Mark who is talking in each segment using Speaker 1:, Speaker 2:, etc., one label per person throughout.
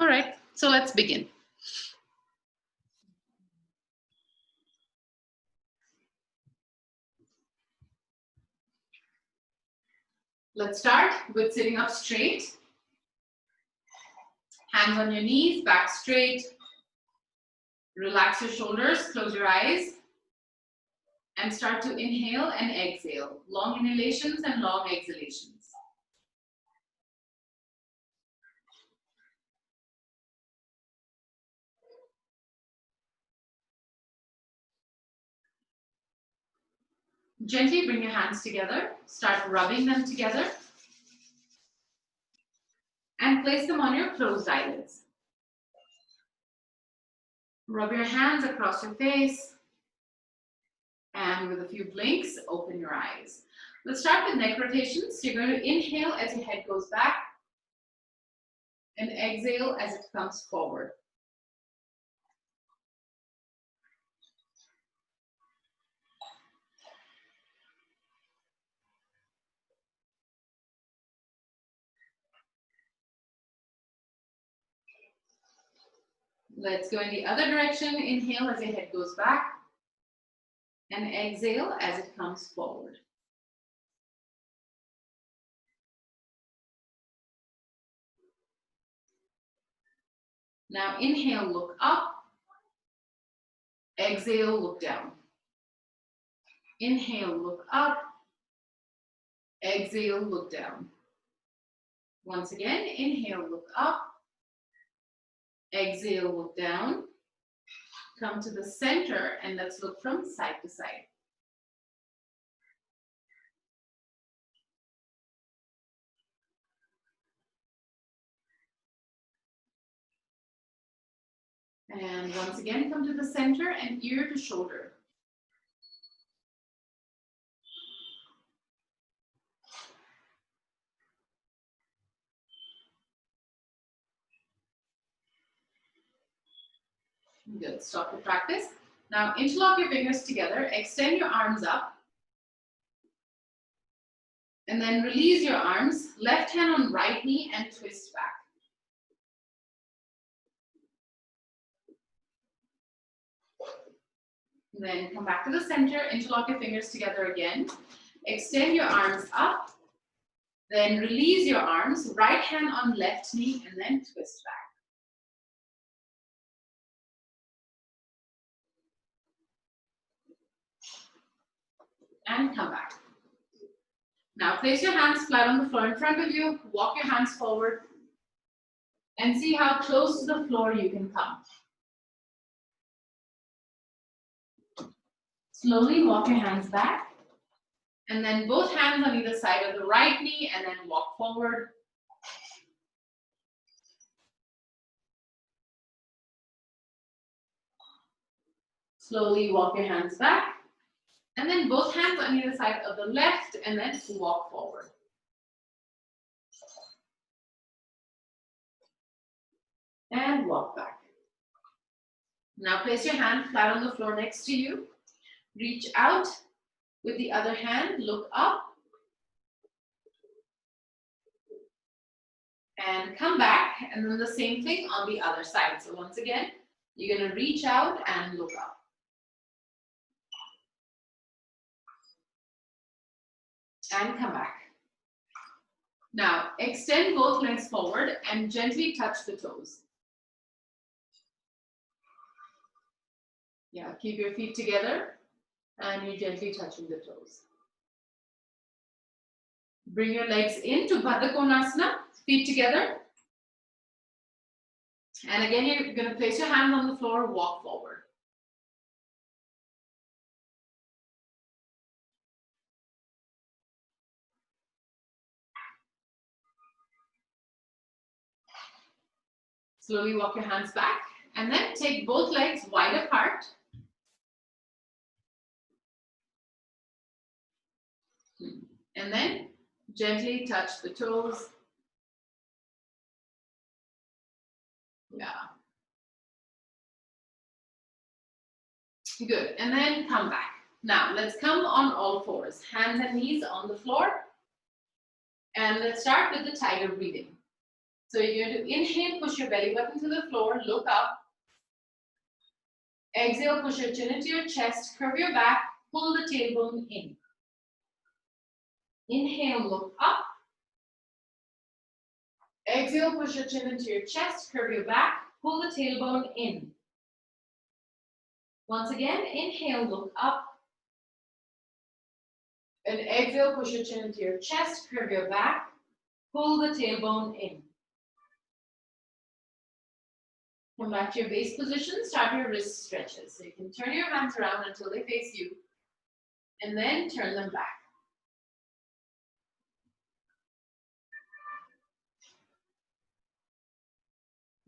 Speaker 1: All right, so let's begin. Let's start with sitting up straight. Hands on your knees, back straight. Relax your shoulders, close your eyes. And start to inhale and exhale. Long inhalations and long exhalations. Gently bring your hands together. Start rubbing them together. And place them on your closed eyelids. Rub your hands across your face. And with a few blinks, open your eyes. Let's start with neck rotations. You're going to inhale as your head goes back. And exhale as it comes forward. Let's go in the other direction. Inhale as your head goes back. And exhale as it comes forward. Now inhale, look up. Exhale, look down. Inhale, look up. Exhale, look down. Once again, inhale, look up. Exhale, look down. Come to the center and let's look from side to side. And once again, come to the center and ear to shoulder. Good, stop the practice. Now interlock your fingers together, extend your arms up. And then release your arms, left hand on right knee and twist back. And then come back to the center, interlock your fingers together again. Extend your arms up, then release your arms, right hand on left knee and then twist back. And come back. Now place your hands flat on the floor in front of you, walk your hands forward, and see how close to the floor you can come. Slowly walk your hands back, and then both hands on either side of the right knee, and then walk forward. Slowly walk your hands back. And then both hands on either side of the left and then walk forward. And walk back. Now place your hand flat on the floor next to you. Reach out with the other hand, look up. And come back, and then the same thing on the other side. So once again, you're going to reach out and look up. And come back. Now, extend both legs forward and gently touch the toes. Yeah, keep your feet together and you're gently touching the toes. Bring your legs into Bhatt Konasana, feet together. And again, you're going to place your hands on the floor, walk forward. Slowly walk your hands back and then take both legs wide apart. And then gently touch the toes. Yeah. Good. And then come back. Now let's come on all fours. Hands and knees on the floor. And let's start with the tiger breathing. So you're going to inhale, push your belly button to the floor, look up. Exhale, push your chin into your chest, curve your back, pull the tailbone in. Inhale, look up. Exhale, push your chin into your chest, curve your back, pull the tailbone in. Once again, inhale, look up. And exhale, push your chin into your chest, curve your back, pull the tailbone in. Come back to your base position, start your wrist stretches. So you can turn your hands around until they face you, and then turn them back.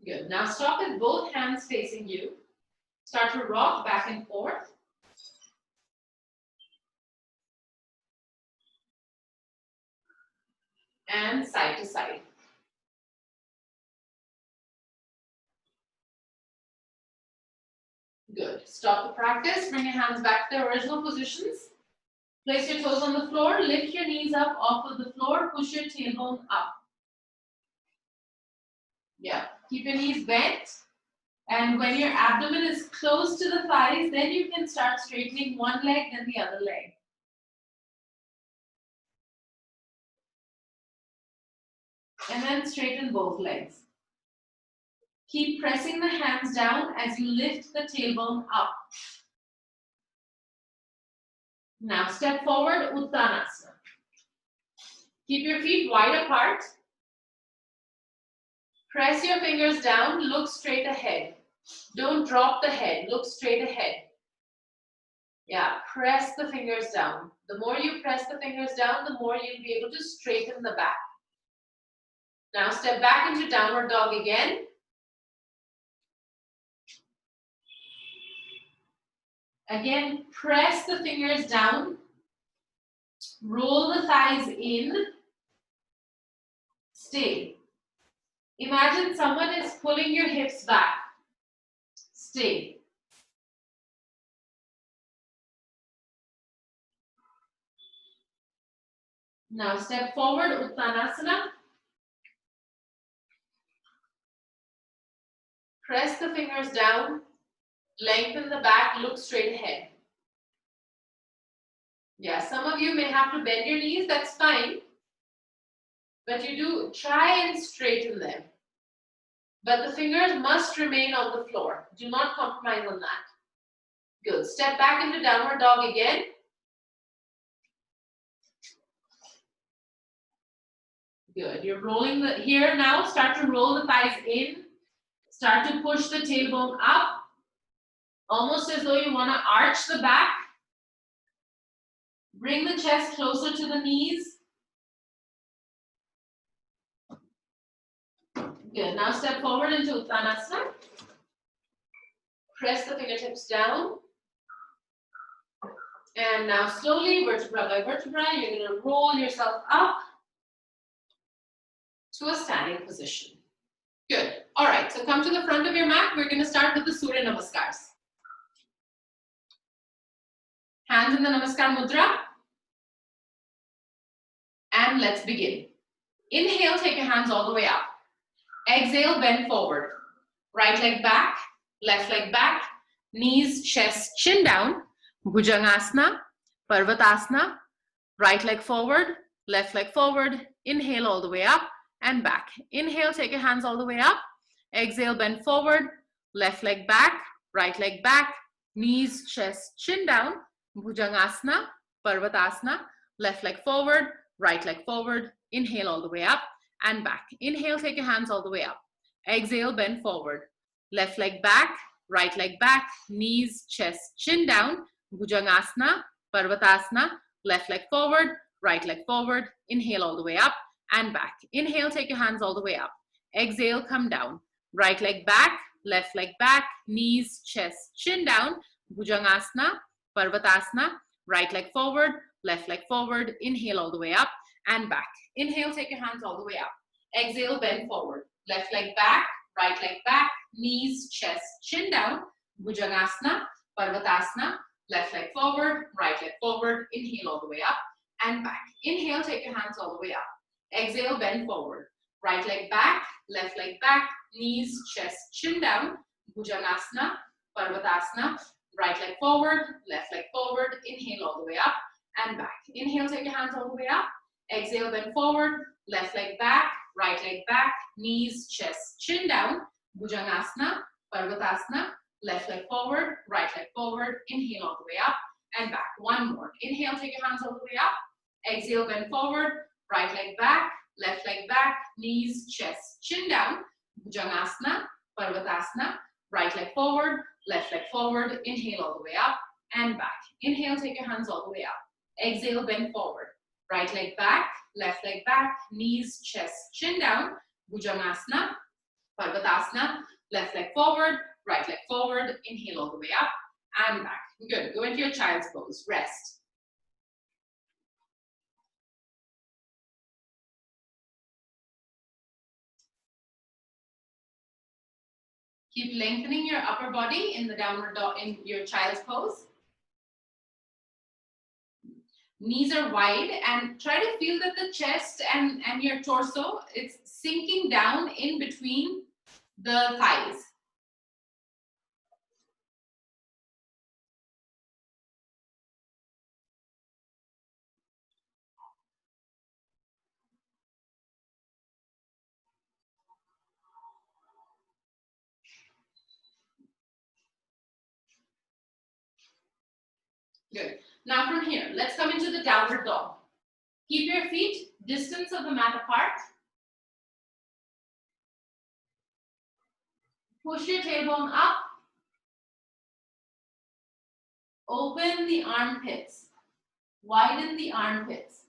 Speaker 1: Good. Now stop with both hands facing you. Start to rock back and forth. And side to side. Good. Stop the practice. Bring your hands back to their original positions. Place your toes on the floor. Lift your knees up off of the floor. Push your tailbone up. Yeah. Keep your knees bent. And when your abdomen is close to the thighs, then you can start straightening one leg, then the other leg. And then straighten both legs. Keep pressing the hands down as you lift the tailbone up. Now step forward, Uttanasana. Keep your feet wide apart. Press your fingers down, look straight ahead. Don't drop the head, look straight ahead. Yeah, press the fingers down. The more you press the fingers down, the more you'll be able to straighten the back. Now step back into downward dog again. Again, press the fingers down. Roll the thighs in. Stay. Imagine someone is pulling your hips back. Stay. Now step forward, Uttanasana. Press the fingers down. Lengthen the back, look straight ahead. Yeah, some of you may have to bend your knees, that's fine. But you do try and straighten them. But the fingers must remain on the floor. Do not compromise on that. Good. Step back into downward dog again. Good. You're rolling the, here now, start to roll the thighs in. Start to push the tailbone up. Almost as though you want to arch the back. Bring the chest closer to the knees. Good. Now step forward into Uttanasana. Press the fingertips down. And now slowly, vertebra by vertebra, you're going to roll yourself up to a standing position. Good. All right. So come to the front of your mat. We're going to start with the Surya Namaskars. Hands in the Namaskar Mudra. And let's begin. Inhale, take your hands all the way up. Exhale, bend forward. Right leg back, left leg back, knees, chest, chin down. Bhujangasana, Parvatasana. Right leg forward, left leg forward. Inhale all the way up and back. Inhale, take your hands all the way up. Exhale, bend forward, left leg back, right leg back, knees, chest, chin down. Bhujangasana, Parvatasana. Left leg forward, right leg forward. Inhale all the way up and back. Inhale, take your hands all the way up. Exhale, bend forward. Left leg back, right leg back, knees, chest, chin down. Bhujangasana, Parvatasana. Left leg forward, right leg forward. Inhale all the way up and back. Inhale, take your hands all the way up. Exhale, come down. Right leg back, left leg back, knees, chest, chin down. Bhujangasana, Parvatasana. Right leg forward, left leg forward. Inhale all the way up and back. Inhale, take your hands all the way up. Exhale, bend forward. Left leg back, right leg back, knees, chest, chin down. Bhujangasana, Parvatasana. Left leg forward, right leg forward. Inhale all the way up and back. Inhale, take your hands all the way up. Exhale, bend forward. right leg back, left leg back, knees, chest, chin down, Bhujangasana, Parvatasana, right leg forward, left leg forward, inhale all the way up and back. Inhale, take your hands all the way up, exhale, bend forward, left leg back, right leg back, knees, chest, chin down, Bhujangasana, Parvatasana, left leg forward, right leg forward, inhale all the way up and back. One more. Inhale, take your hands all the way up, exhale, bend forward, right leg back, left leg back, knees, chest, chin down, Bhujangasana, Parvatasana, right leg forward, left leg forward, inhale all the way up and back. Inhale, take your hands all the way up. Exhale, bend forward. Right leg back, left leg back, knees, chest, chin down, Bhujangasana, Parvatasana, left leg forward, right leg forward, inhale all the way up and back. Good. Go into your child's pose. Rest. Keep lengthening your upper body in the downward dog in your child's pose. Knees are wide and try to feel that the chest and your torso, it's sinking down in between the thighs. Good. Now from here, let's come into the downward dog. Keep your feet distance of the mat apart. Push your tailbone up. Open the armpits. Widen the armpits.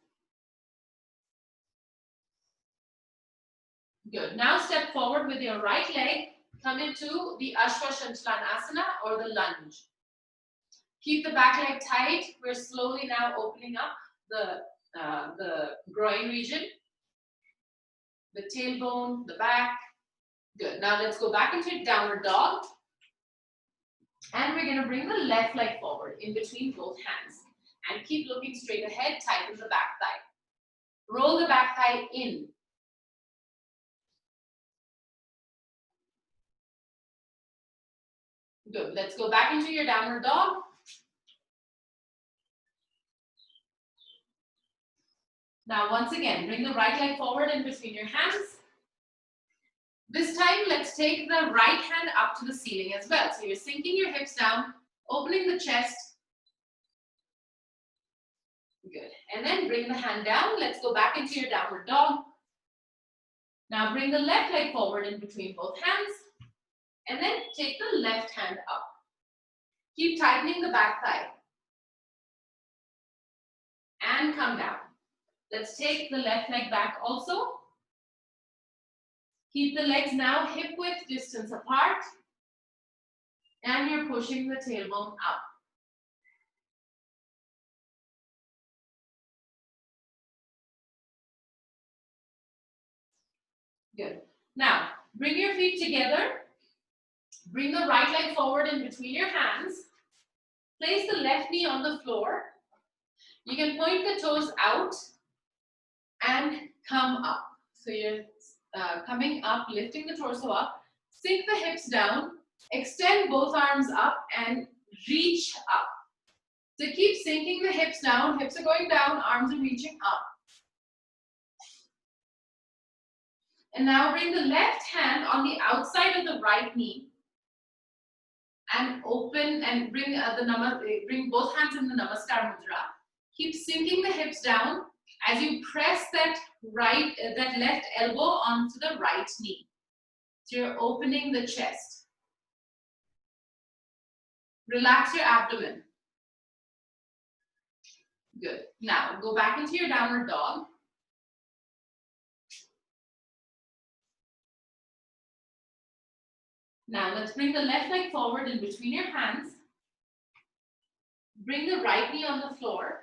Speaker 1: Good. Now step forward with your right leg. Come into the Ashwashanshalanasana or the lunge. Keep the back leg tight. We're slowly now opening up the groin region, the tailbone, the back. Good. Now let's go back into downward dog. And we're going to bring the left leg forward in between both hands. And keep looking straight ahead, tighten the back thigh. Roll the back thigh in. Good. Let's go back into your downward dog. Now once again, bring the right leg forward in between your hands. This time, let's take the right hand up to the ceiling as well. So you're sinking your hips down, opening the chest. Good. And then bring the hand down. Let's go back into your downward dog. Now bring the left leg forward in between both hands. And then take the left hand up. Keep tightening the back thigh. And come down. Let's take the left leg back also. Keep the legs now hip width distance apart. And you're pushing the tailbone up. Good. Now, bring your feet together. Bring the right leg forward in between your hands. Place the left knee on the floor. You can point the toes out and come up. So you're coming up, lifting the torso up. Sink the hips down. Extend both arms up and reach up. So keep sinking the hips down. Hips are going down, arms are reaching up. And now bring the left hand on the outside of the right knee and open and bring bring both hands in the Namaskar Mudra. Keep sinking the hips down as you press that left elbow onto the right knee. So you're opening the chest. Relax your abdomen. Good. Now go back into your downward dog. Now let's bring the left leg forward in between your hands. Bring the right knee on the floor.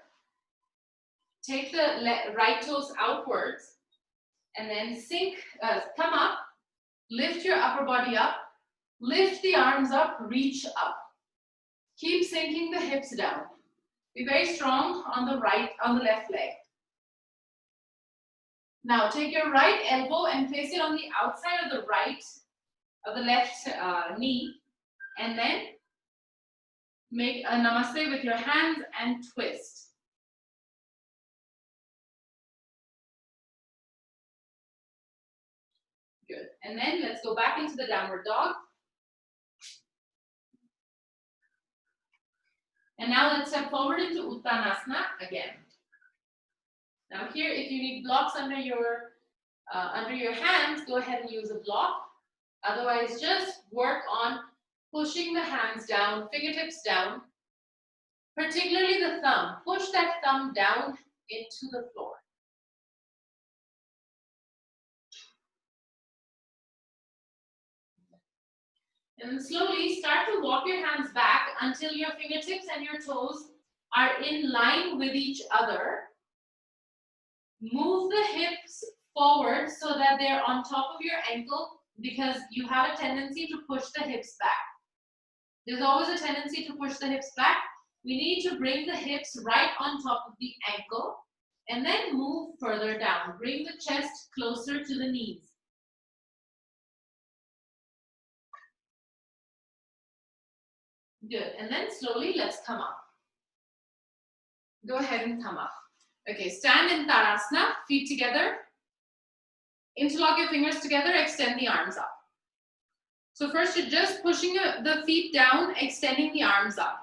Speaker 1: Take the right toes outwards and then come up, lift your upper body up, lift the arms up, reach up. Keep sinking the hips down. Be very strong on the left leg. Now take your right elbow and place it on the outside of the left knee, and then make a namaste with your hands and twist. Good. And then let's go back into the downward dog. And now let's step forward into Uttanasana again. Now here, if you need blocks under your hands, go ahead and use a block. Otherwise, just work on pushing the hands down, fingertips down, particularly the thumb. Push that thumb down into the floor. And slowly start to walk your hands back until your fingertips and your toes are in line with each other. Move the hips forward so that they're on top of your ankle, because you have a tendency to push the hips back. There's always a tendency to push the hips back. We need to bring the hips right on top of the ankle and then move further down. Bring the chest closer to the knees. Good. And then slowly let's come up. Go ahead and come up. Okay, stand in Tarasana, feet together. Interlock your fingers together, extend the arms up. So first you're just pushing the feet down, extending the arms up.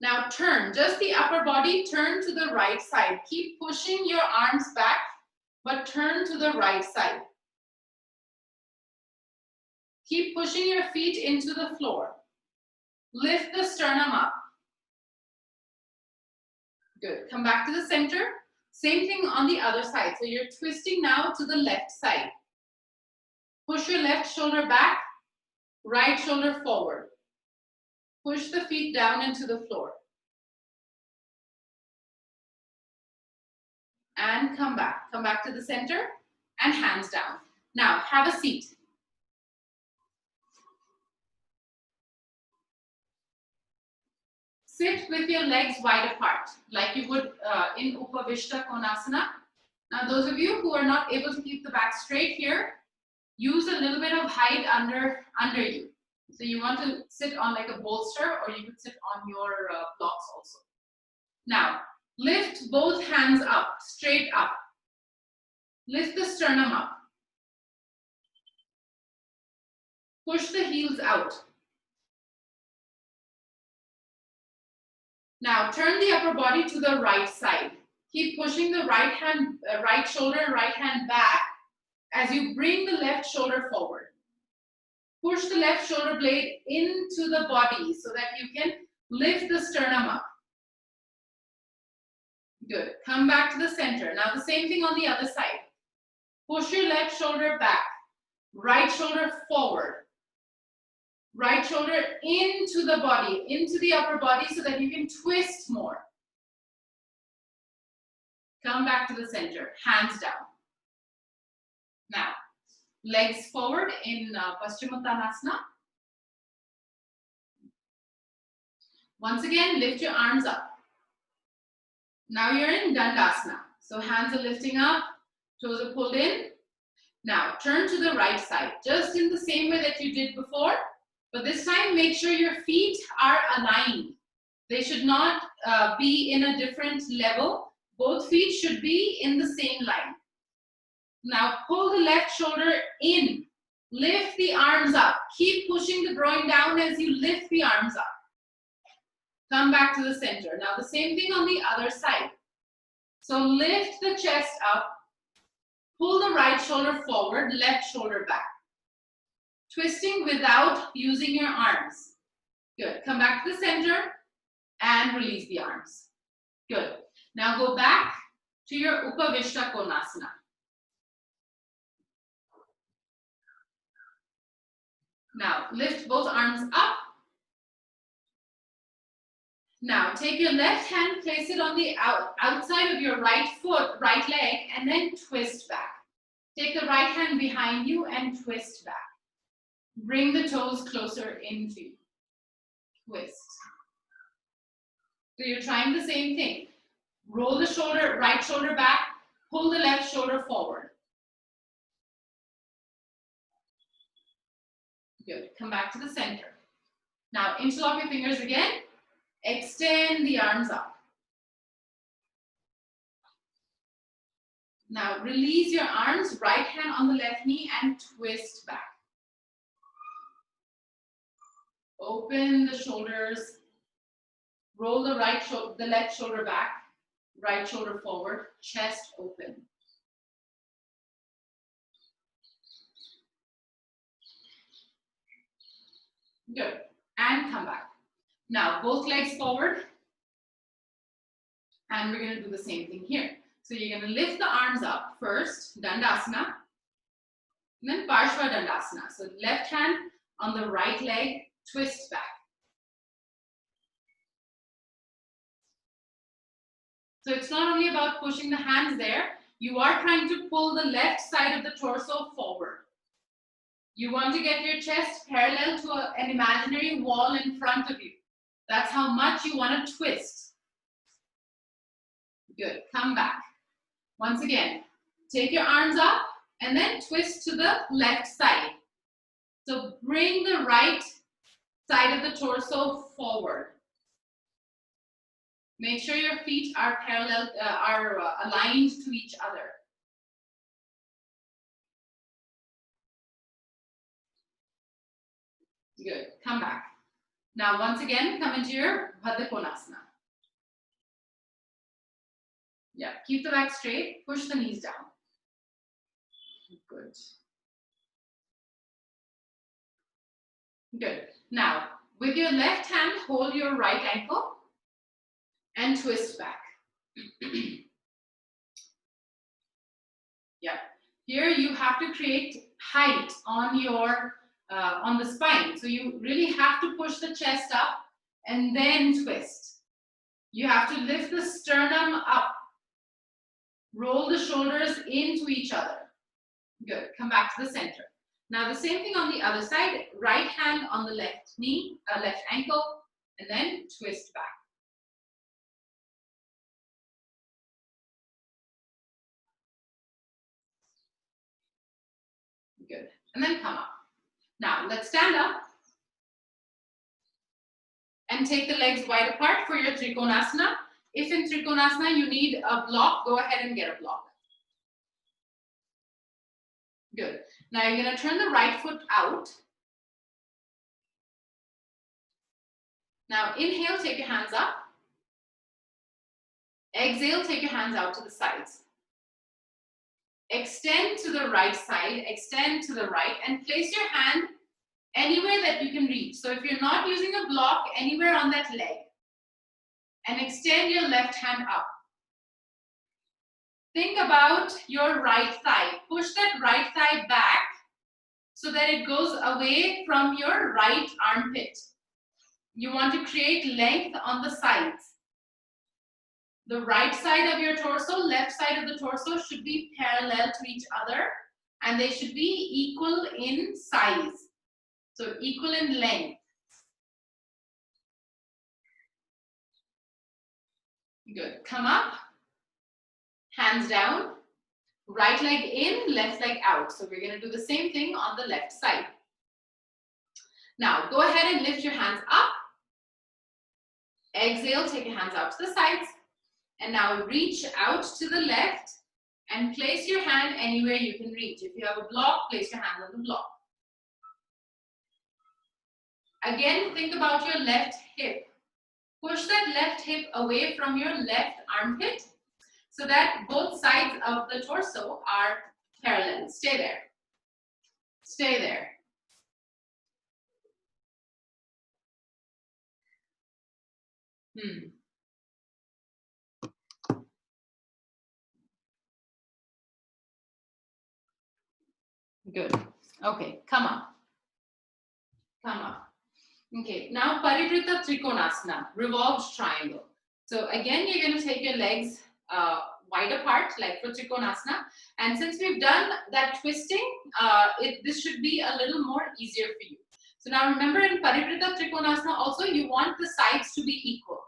Speaker 1: Now turn, just the upper body, turn to the right side. Keep pushing your arms back, but turn to the right side. Keep pushing your feet into the floor. Lift the sternum up. Good. Come back to the center. Same thing on the other side. So you're twisting now to the left side. Push your left shoulder back, right shoulder forward. Push the feet down into the floor. And come back. Come back to the center and hands down. Now have a seat. Sit with your legs wide apart, like you would in Upavishta Konasana. Now, those of you who are not able to keep the back straight here, use a little bit of height under you. So you want to sit on like a bolster, or you could sit on your blocks also. Now, lift both hands up, straight up. Lift the sternum up. Push the heels out. Now turn the upper body to the right side. Keep pushing the right shoulder, right hand back as you bring the left shoulder forward. Push the left shoulder blade into the body so that you can lift the sternum up. Good. Come back to the center. Now the same thing on the other side. Push your left shoulder back. Right shoulder forward. Right shoulder into the body, into the upper body so that you can twist more. Come back to the center, hands down. Now, legs forward in Uttanasana. Once again, lift your arms up. Now you're in Dandasana. So hands are lifting up, toes are pulled in. Now, turn to the right side, just in the same way that you did before. But this time, make sure your feet are aligned. They should not be in a different level. Both feet should be in the same line. Now, pull the left shoulder in. Lift the arms up. Keep pushing the groin down as you lift the arms up. Come back to the center. Now, the same thing on the other side. So, lift the chest up. Pull the right shoulder forward, left shoulder back. Twisting without using your arms. Good. Come back to the center and release the arms. Good. Now go back to your Upavishta Konasana. Now lift both arms up. Now take your left hand, place it on the outside of your right foot, right leg, and then twist back. Take the right hand behind you and twist back. Bring the toes closer into you. Twist. So you're trying the same thing. Roll the shoulder, right shoulder back, pull the left shoulder forward. Good. Come back to the center. Now interlock your fingers again. Extend the arms up. Now release your arms, right hand on the left knee and twist back. Open the shoulders. Roll the left shoulder back, right shoulder forward, chest open. Good. And come back. Now both legs forward. And we're going to do the same thing here. So you're going to lift the arms up first, Dandasana, and then Parshva Dandasana. So left hand on the right leg, twist back. So it's not only about pushing the hands there, you are trying to pull the left side of the torso forward. You want to get your chest parallel to an imaginary wall in front of you. That's how much you want to twist. Good. Come back. Once again, take your arms up and then twist to the left side. So bring the right side of the torso forward. Make sure your feet are parallel, aligned to each other. Good. Come back. Now, once again, come into your Bhatt Konasana. Yeah, keep the back straight, push the knees down. Good. Good. Now, with your left hand, hold your right ankle and twist back. Yeah. Here you have to create height on your on the spine. So you really have to push the chest up and then twist. You have to lift the sternum up. Roll the shoulders into each other. Good. Come back to the center. Now the same thing on the other side. Right hand on the left knee, left ankle, and then twist back. Good. And then come up. Now let's stand up and take the legs wide apart for your Trikonasana. If in Trikonasana you need a block, go ahead and get a block. Good. Now you're going to turn the right foot out. Now inhale, take your hands up. Exhale, take your hands out to the sides. Extend to the right side, extend to the right, and place your hand anywhere that you can reach. So if you're not using a block, anywhere on that leg. And extend your left hand up. Think about your right thigh. Push that right thigh back so that it goes away from your right armpit. You want to create length on the sides. The right side of your torso, left side of the torso should be parallel to each other, and they should be equal in size. So equal in length. Good. Come up. Hands down. Right leg in, left leg out. So we're going to do the same thing on the left side. Now go ahead and lift your hands up. Exhale, take your hands out to the sides. And now reach out to the left and place your hand anywhere you can reach. If you have a block, place your hand on the block. Again, think about your left hip. Push that left hip away from your left armpit so that both sides of the torso are parallel. Stay there. Stay there. Good. Okay, come up. Come up. Okay, now Parivrita Trikonasana, Revolved Triangle. So again, you're going to take your legs wide apart, like for Trikonasana. And since we've done that twisting, this should be a little more easier for you. So now remember, in Parivrita Trikonasana also, you want the sides to be equal.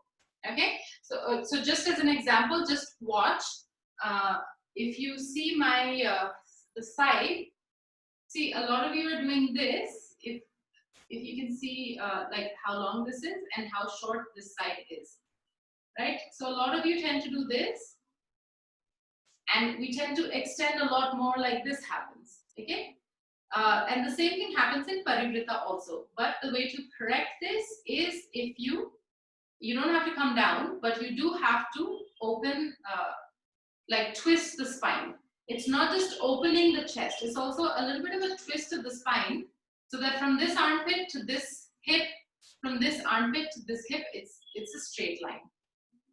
Speaker 1: Okay, so just as an example, just watch. If you see my the side, see, a lot of you are doing this. If you can see like how long this is and how short this side is, right? So a lot of you tend to do this, and we tend to extend a lot more like this happens, okay? And the same thing happens in parivrita also. But the way to correct this is if you don't have to come down, but you do have to open, like twist the spine. It's not just opening the chest, it's also a little bit of a twist of the spine, so that from this armpit to this hip, from this armpit to this hip, it's a straight line.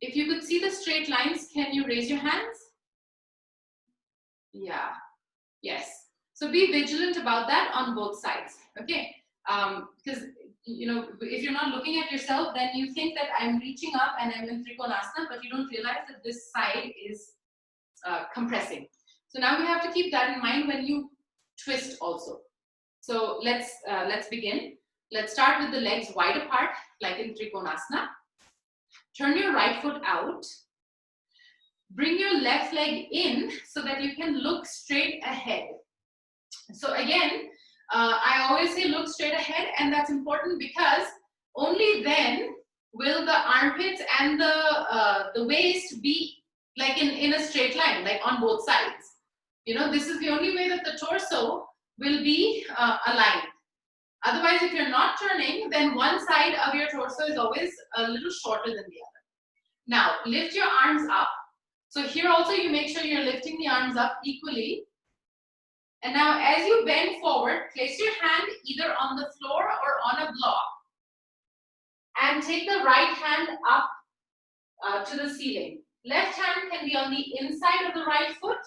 Speaker 1: If you could see the straight lines, can you raise your hands? Yeah, yes. So be vigilant about that on both sides, okay? Because if you're not looking at yourself, then you think that I'm reaching up and I'm in Trikonasana, but you don't realize that this side is compressing. So now we have to keep that in mind when you twist also. So let's begin. Let's start with the legs wide apart, like in Trikonasana. Turn your right foot out. Bring your left leg in so that you can look straight ahead. So again, I always say look straight ahead, and that's important because only then will the armpits and the waist be like in a straight line, like on both sides. This is the only way that the torso will be aligned. Otherwise, if you're not turning, then one side of your torso is always a little shorter than the other. Now, lift your arms up. So here also you make sure you're lifting the arms up equally. And now as you bend forward, place your hand either on the floor or on a block. And take the right hand up to the ceiling. Left hand can be on the inside of the right foot.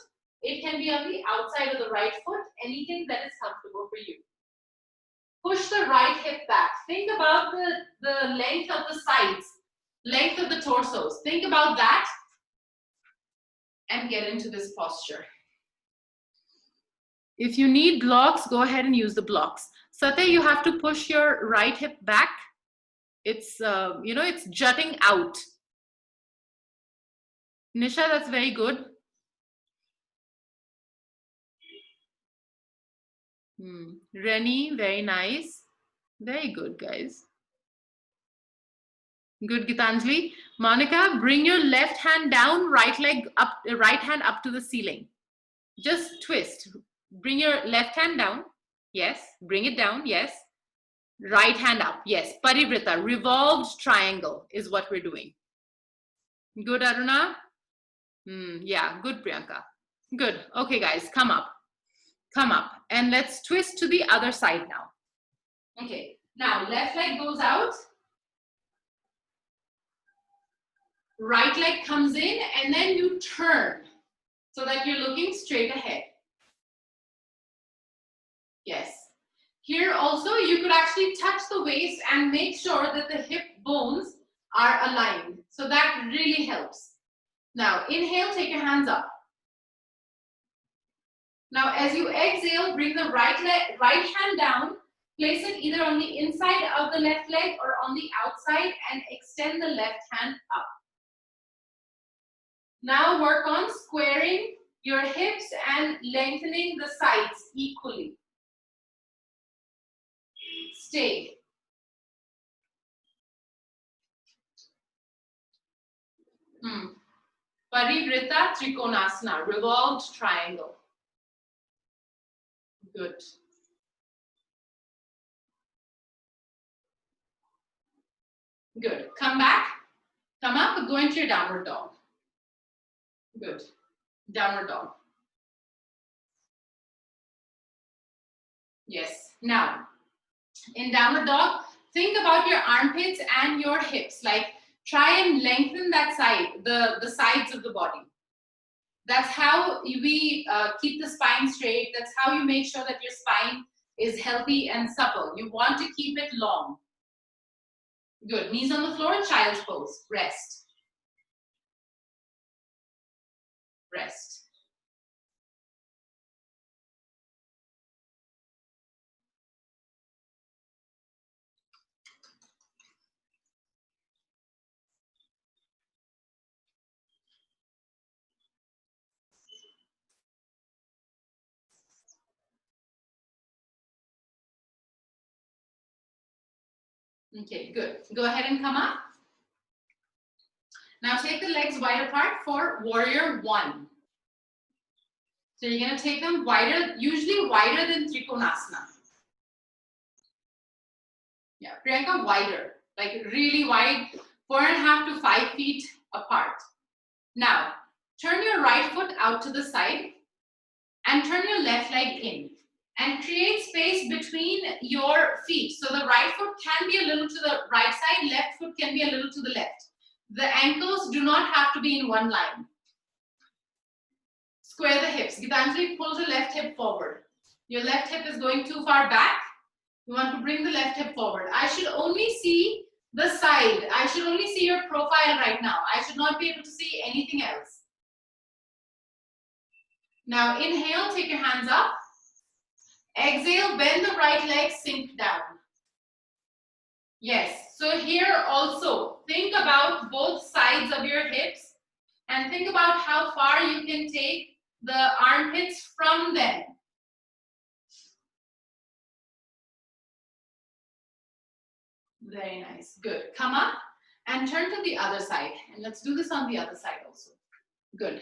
Speaker 1: It can be on the outside of the right foot. Anything that is comfortable for you. Push the right hip back. Think about the length of the sides, length of the torsos. Think about that and get into this posture. If you need blocks, go ahead and use the blocks. Satya, you have to push your right hip back. It's, it's jutting out. Nisha, that's very good. Rennie, very nice. Very good, guys. Good, Gitanjali. Monica, bring your left hand down, right hand up to the ceiling. Just twist. Bring your left hand down. Yes. Bring it down. Yes. Right hand up. Yes. Parivrita, revolved triangle is what we're doing. Good, Aruna? Yeah, good, Priyanka. Good. Okay, guys, come up. Come up. And let's twist to the other side now. Okay. Now, left leg goes out. Right leg comes in, and then you turn so that you're looking straight ahead. Yes. Here also, you could actually touch the waist and make sure that the hip bones are aligned. So that really helps. Now, inhale, take your hands up. Now, as you exhale, bring the right hand down. Place it either on the inside of the left leg or on the outside and extend the left hand up. Now work on squaring your hips and lengthening the sides equally. Stay. Parivrita Trikonasana, revolved triangle. Good. Good. Come back. Come up. Go into your downward dog. Good. Downward dog. Yes. Now, in downward dog, think about your armpits and your hips. Like, try and lengthen that side, the sides of the body. That's how we keep the spine straight. That's how you make sure that your spine is healthy and supple. You want to keep it long. Good. Knees on the floor, child's pose. Rest. Rest. Okay, good. Go ahead and come up. Now take the legs wide apart for warrior one. So you're going to take them wider, usually wider than Trikonasana. Yeah, Priyanka, wider, like really wide, 4.5 to 5 feet apart. Now, turn your right foot out to the side and turn your left leg in and create space between your feet. So the right foot can be a little to the right side, left foot can be a little to the left. The ankles do not have to be in one line. Square the hips. Gitanjali, pull the left hip forward. Your left hip is going too far back. You want to bring the left hip forward. I should only see the side. I should only see your profile right now. I should not be able to see anything else. Now inhale, take your hands up. Exhale, bend the right leg, sink down. Yes, so here also, think about both sides of your hips and think about how far you can take the armpits from them. Very nice, good. Come up and turn to the other side. And let's do this on the other side also. Good.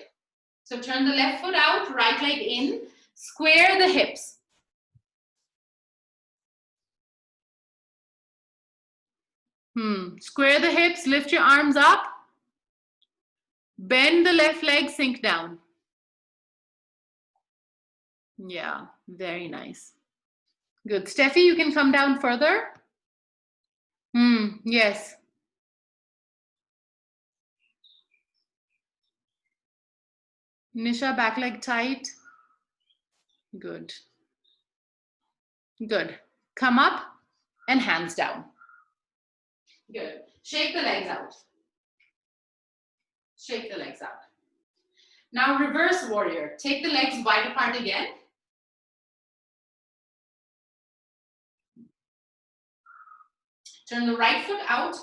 Speaker 1: So turn the left foot out, right leg in, square the hips. Square the hips, lift your arms up. Bend the left leg, sink down. Yeah, very nice. Good. Steffi, you can come down further. Yes. Nisha, back leg tight. Good. Good. Come up and hands down. Good. Shake the legs out. Shake the legs out. Now reverse warrior. Take the legs wide apart again. Turn the right foot out.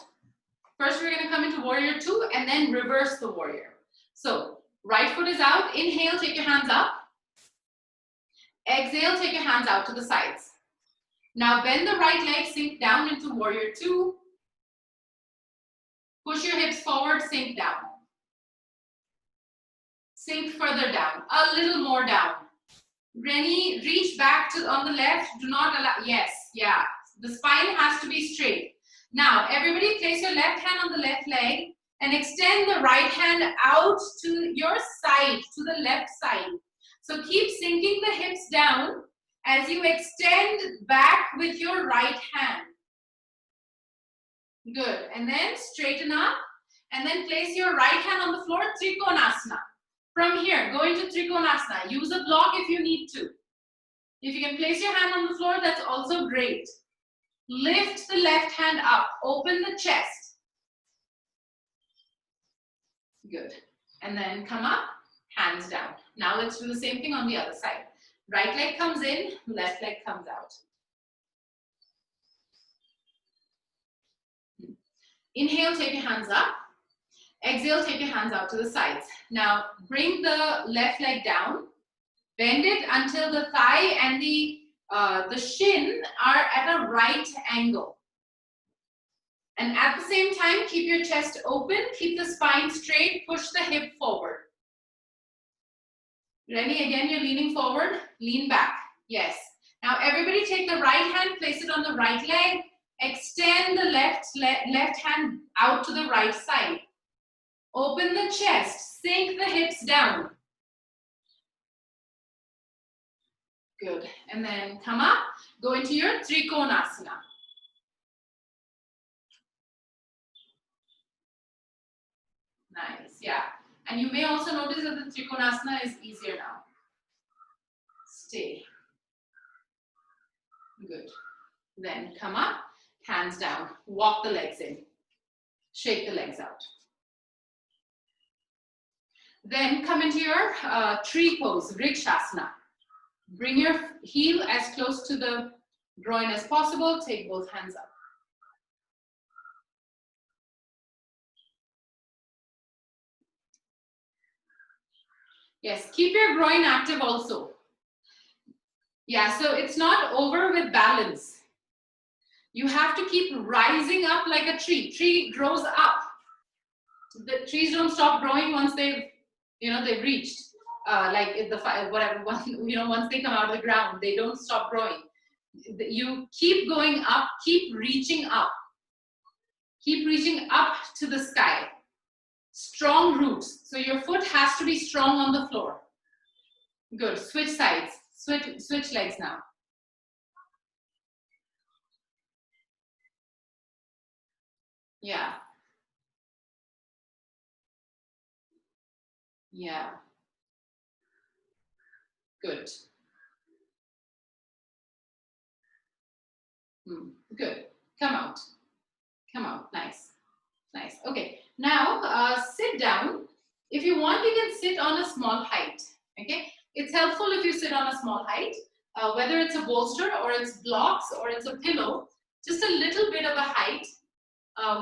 Speaker 1: First, we're going to come into warrior two and then reverse the warrior. So right foot is out. Inhale, take your hands up. Exhale, take your hands out to the sides. Now bend the right leg, sink down into warrior two. Push your hips forward, sink down. Sink further down, a little more down. Rennie, reach back to on the left. Do not allow, yes, yeah. The spine has to be straight. Now, everybody place your left hand on the left leg and extend the right hand out to your side, to the left side. So keep sinking the hips down as you extend back with your right hand. Good. And then straighten up and then place your right hand on the floor, Trikonasana. From here, go into Trikonasana. Use a block if you need to. If you can place your hand on the floor, that's also great. Lift the left hand up. Open the chest. Good. And then come up, hands down. Now let's do the same thing on the other side. Right leg comes in, left leg comes out. Inhale, take your hands up. Exhale, take your hands out to the sides. Now bring the left leg down. Bend it until the thigh and the shin are at a right angle. And at the same time, keep your chest open, keep the spine straight, push the hip forward. Rennie, again, you're leaning forward, lean back. Yes. Now everybody take the right hand, place it on the right leg, extend the left hand out to the right side. Open the chest, sink the hips down. Good. And then come up, go into your Trikonasana. Nice, yeah. And you may also notice that the Trikonasana is easier now. Stay. Good. Then come up, hands down, walk the legs in. Shake the legs out. Then come into your tree pose, Vrikshasana. Bring your heel as close to the groin as possible. Take both hands up. Yes, keep your groin active also. Yeah, so it's not over with balance. You have to keep rising up like a tree. Tree grows up. The trees don't stop growing once they've reached like the whatever one, once they come out of the ground, they don't stop growing. You keep going up, keep reaching up to the sky. Strong roots. So your foot has to be strong on the floor. Good. Switch sides. Switch legs now. Yeah. Yeah. Good. Good. Come out. Come out. Nice. Nice. Okay. Now sit down. If you want, you can sit on a small height. Okay. It's helpful if you sit on a small height, whether it's a bolster or it's blocks or it's a pillow. Just a little bit of a height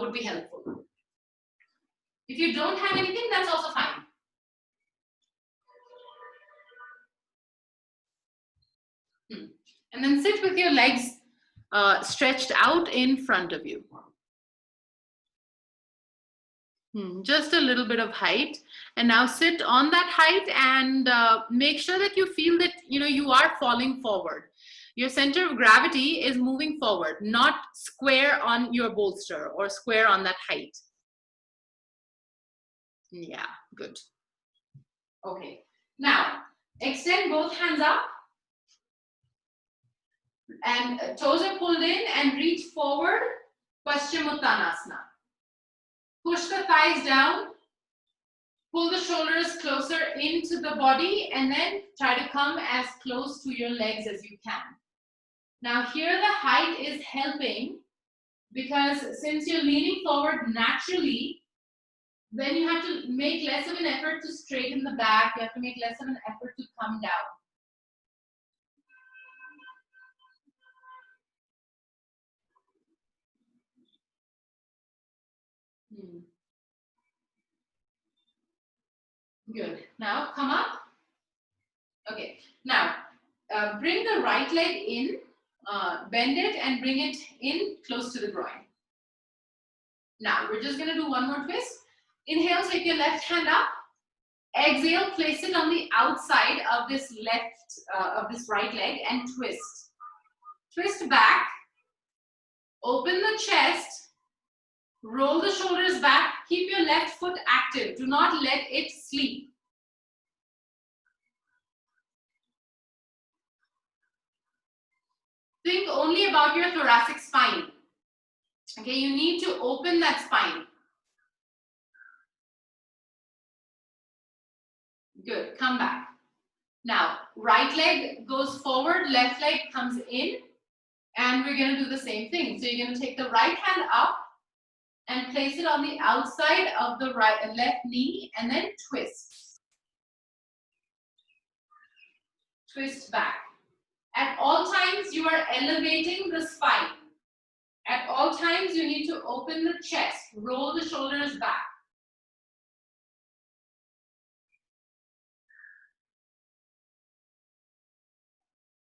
Speaker 1: would be helpful. If you don't have anything, that's also fine. And then sit with your legs stretched out in front of you. Just a little bit of height. And now sit on that height and make sure that you feel that you are falling forward. Your center of gravity is moving forward, not square on your bolster or square on that height. Yeah, good. Okay. Now, extend both hands up. And toes are pulled in and reach forward. Uttanasana. Push the thighs down. Pull the shoulders closer into the body and then try to come as close to your legs as you can. Now here the height is helping because since you're leaning forward naturally, then you have to make less of an effort to straighten the back. You have to make less of an effort to come down. Good. Now come up. Okay. Now bring the right leg in, bend it and bring it in close to the groin. Now we're just going to do one more twist. Inhale, take your left hand up. Exhale, place it on the outside of this right leg and twist. Twist back. Open the chest. Roll the shoulders back. Keep your left foot active. Do not let it sleep. Think only about your thoracic spine. Okay, you need to open that spine. Good, come back. Now, right leg goes forward, left leg comes in, and we're going to do the same thing. So you're going to take the right hand up and place it on the outside of the left knee, and then twist. Twist back. At all times, you are elevating the spine. At all times, you need to open the chest, roll the shoulders back.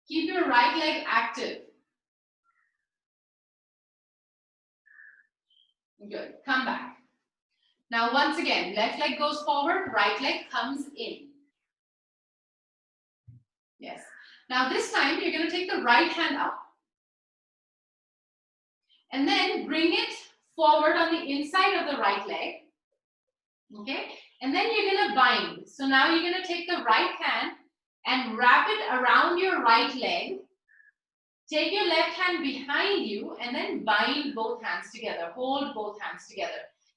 Speaker 1: Keep your right leg active. Good, come back. Now once again, left leg goes forward, right leg comes in. Yes. Now this time, you're going to take the right hand up. And then bring it forward on the inside of the right leg. Okay? And then you're going to bind. So now you're going to take the right hand and wrap it around your right leg. Take your left hand behind you and then bind both hands together. Hold both hands together.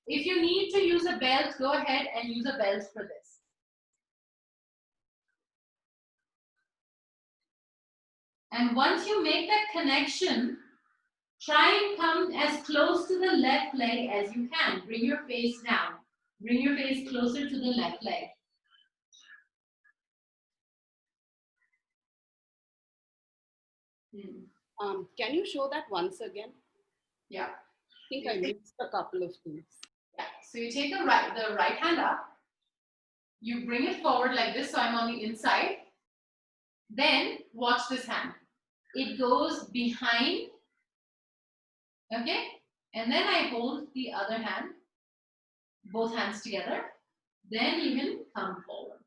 Speaker 1: If you need to use a belt, go ahead and use a belt for this. And once you make that connection, try and come as close to the left leg as you can. Bring your face down. Bring your face closer to the left leg.
Speaker 2: Can you show that once again?
Speaker 1: Yeah.
Speaker 2: I think I missed a couple of things.
Speaker 1: Yeah. So you take the right hand up. You bring it forward like this, so I'm on the inside. Then watch this hand. It goes behind Okay, and then I hold the other hand, both hands together. Then you can come forward.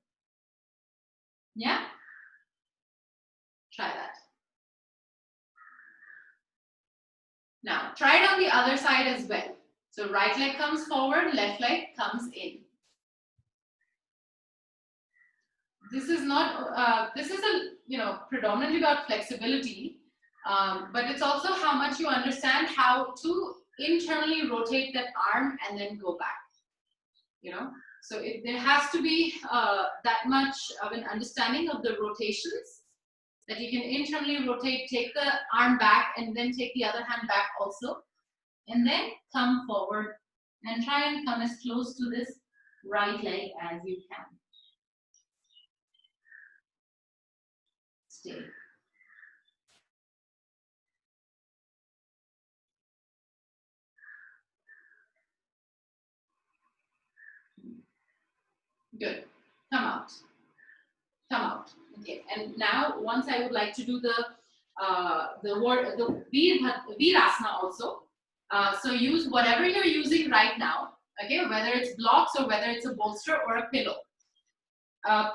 Speaker 1: Yeah? Try that. Now, try it on the other side as well. So right leg comes forward, left leg comes in. This is not, this is predominantly about flexibility, but it's also how much you understand how to internally rotate that arm and then go back. So there has to be that much of an understanding of the rotations that you can internally rotate, take the arm back and then take the other hand back also, and then come forward and try and come as close to this right leg as you can. Stay. Good. Come out. Come out. Okay. And now, once I would like to do the Virasana also. So use whatever you're using right now. Okay, whether it's blocks or whether it's a bolster or a pillow.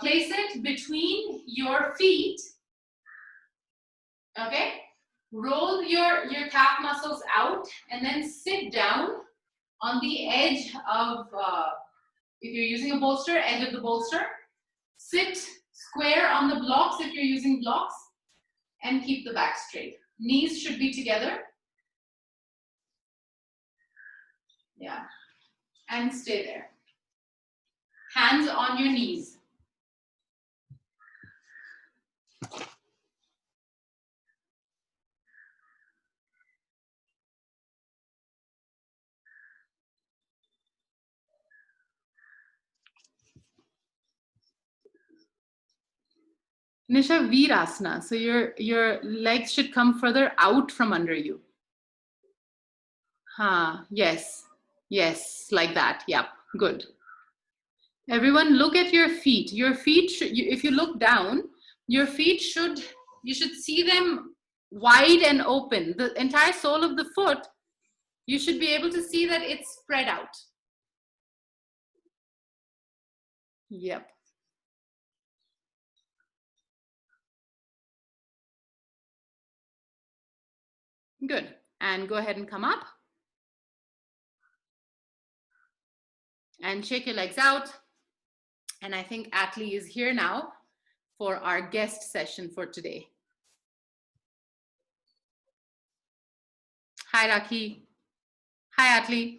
Speaker 1: Place it between your feet. Okay. Roll your calf muscles out and then sit down on the edge of, if you're using a bolster, edge of the bolster. Sit square on the blocks if you're using blocks, and keep the back straight. Knees should be together. Yeah. And stay there. Hands on your knees. Nisha, Virasana. So your legs should come further out from under you. Yes. Yes, like that. Yep. Good. Everyone look at your feet. Your feet, if you look down, your feet you should see them wide and open. The entire sole of the foot, you should be able to see that it's spread out. Yep. Good. And go ahead and come up. And shake your legs out. And I think Atlee is here now for our guest session for today. Hi, Rakhi. Hi, Atlee.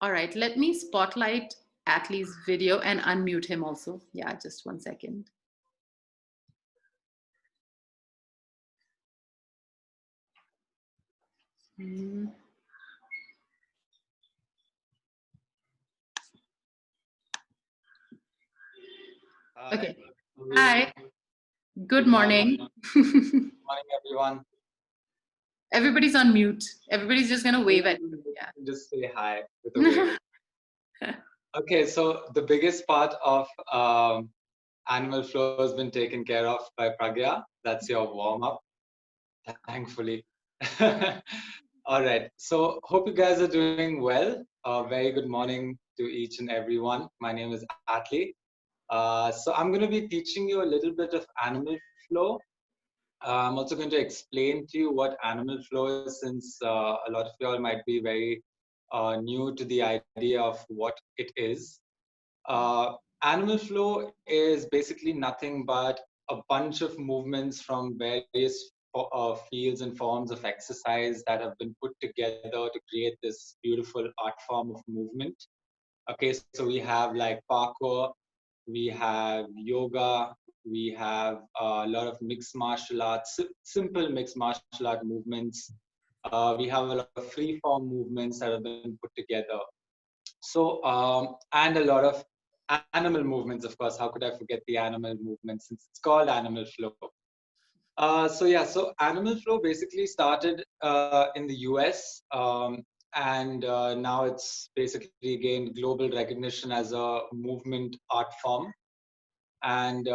Speaker 1: All right, let me spotlight Atlee's video and unmute him also. Yeah, just 1 second. Okay. Hi. Good morning.
Speaker 3: Good morning, everyone.
Speaker 1: Everybody's on mute. Everybody's just gonna wave at you. Yeah.
Speaker 3: Just say hi with a wave. Okay, so the biggest part of animal flow has been taken care of by Pragya. That's your warm-up, thankfully. All right, so hope you guys are doing well. Very good morning to each and everyone. My name is Atlee. So I'm going to be teaching you a little bit of animal flow. I'm also going to explain to you what animal flow is, since a lot of you all might be very new to the idea of what it is. Animal flow is basically nothing but a bunch of movements from various fields and forms of exercise that have been put together to create this beautiful art form of movement. Okay, so we have like parkour, we have yoga, we have a lot of mixed martial arts, simple mixed martial art movements. We have a lot of free form movements that have been put together. So, and a lot of animal movements, of course. How could I forget the animal movements, since it's called animal flow? So animal flow basically started in the US, and now it's basically gained global recognition as a movement art form. And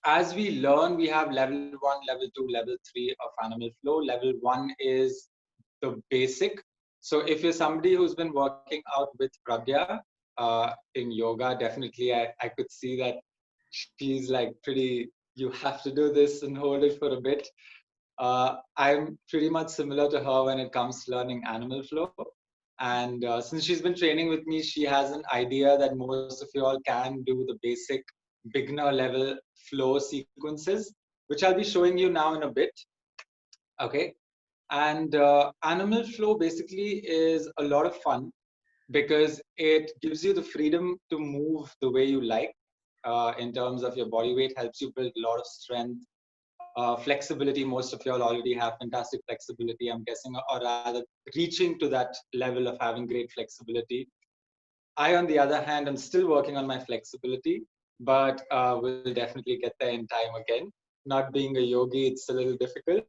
Speaker 3: as we learn, we have level 1, level 2, level 3 of animal flow. Level 1 is the basic. So if you're somebody who's been working out with Pragya in yoga, definitely I could see that she's like pretty, you have to do this and hold it for a bit. I'm pretty much similar to her when it comes to learning animal flow. And since she's been training with me, she has an idea that most of you all can do the basic beginner level flow sequences, which I'll be showing you now in a bit. Okay. And animal flow basically is a lot of fun because it gives you the freedom to move the way you like in terms of your body weight, helps you build a lot of strength. Flexibility, most of you all already have fantastic flexibility, I'm guessing, or rather reaching to that level of having great flexibility. I, on the other hand, am still working on my flexibility, but will definitely get there in time again. Not being a yogi, it's a little difficult.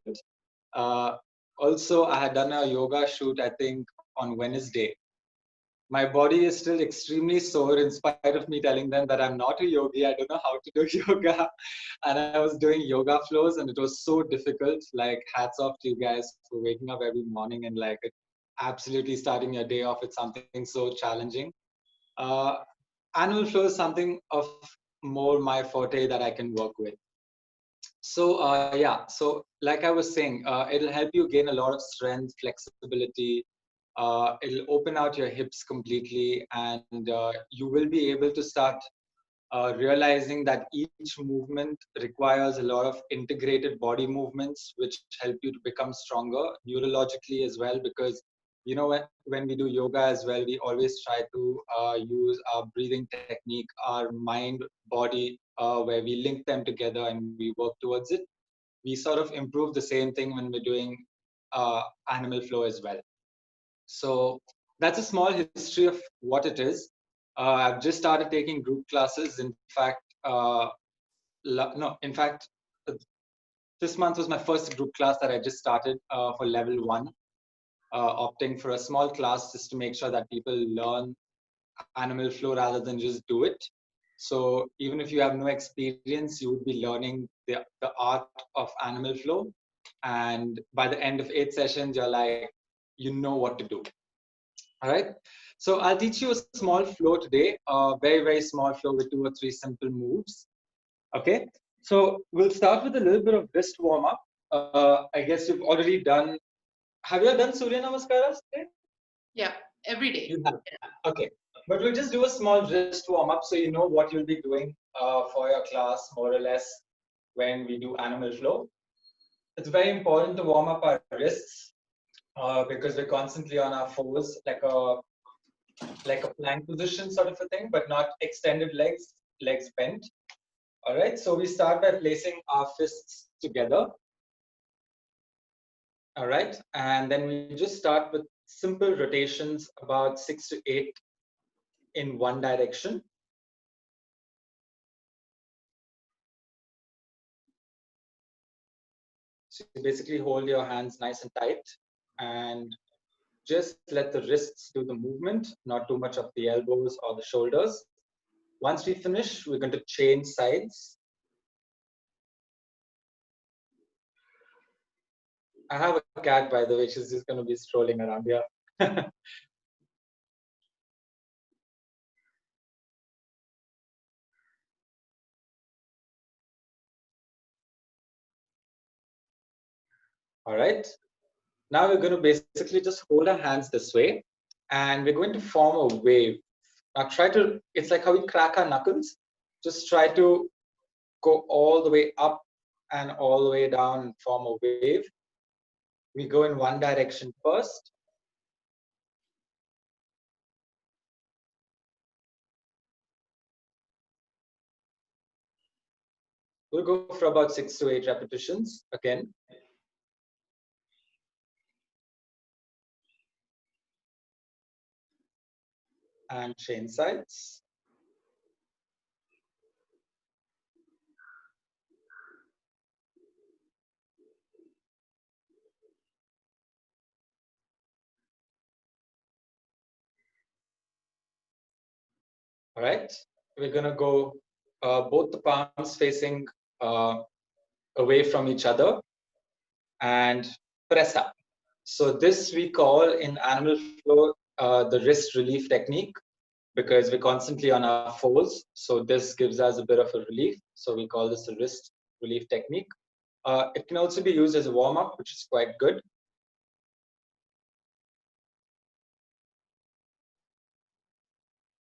Speaker 3: Uh, Also, I had done a yoga shoot, I think, on Wednesday. My body is still extremely sore in spite of me telling them that I'm not a yogi. I don't know how to do yoga. And I was doing yoga flows and it was so difficult. Like, hats off to you guys for waking up every morning and like absolutely starting your day off with something so challenging. Uh, Animal flow is something of more my forte that I can work with. So yeah, so like I was saying, it'll help you gain a lot of strength, flexibility. It'll open out your hips completely, and you will be able to start realizing that each movement requires a lot of integrated body movements, which help you to become stronger neurologically as well. Because when we do yoga as well, we always try to use our breathing technique, our mind, body, where we link them together and we work towards it. We sort of improve the same thing when we're doing animal flow as well. So that's a small history of what it is. I've just started taking group classes. In fact, no, in fact, this month was my first group class that I just started for level 1, opting for a small class just to make sure that people learn animal flow rather than just do it. So even if you have no experience, you would be learning the art of animal flow. And by the end of 8 sessions, you're like, you know what to do. All right. So I'll teach you a small flow today, a very, very small flow with 2 or 3 simple moves. Okay. So we'll start with a little bit of wrist warm up. I guess you've already done. Have you done Surya Namaskars today?
Speaker 1: Yeah, every day.
Speaker 3: You have. Okay. But we'll just do a small wrist warm up so you know what you'll be doing for your class, more or less, when we do animal flow. It's very important to warm up our wrists because we're constantly on our fours, like a plank position sort of a thing, but not extended legs, legs bent. All right, so we start by placing our fists together. All right, and then we just start with simple rotations, about 6 to 8 in one direction. So you basically hold your hands nice and tight and just let the wrists do the movement, not too much of the elbows or the shoulders. Once we finish, we're going to change sides. I have a cat, by the way. She's just going to be strolling around here. All right. Now we're going to basically just hold our hands this way and we're going to form a wave. Now try to, it's like how we crack our knuckles. Just try to go all the way up and all the way down and form a wave. We go in one direction first. We'll go for about 6 to 8 repetitions again. And chain sides. All right, we're gonna go both the palms facing away from each other and press up. So this we call in animal flow the wrist relief technique, because we're constantly on our fours. So this gives us a bit of a relief. So we call this a wrist relief technique. It can also be used as a warm-up, which is quite good.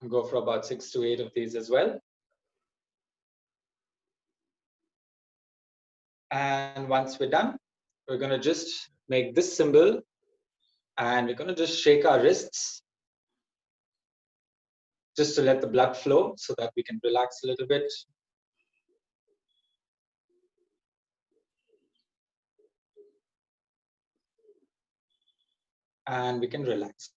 Speaker 3: Go for about 6 to 8 of these as well. And once we're done, we're going to just make this symbol and we're going to just shake our wrists just to let the blood flow so that we can relax a little bit. And we can relax.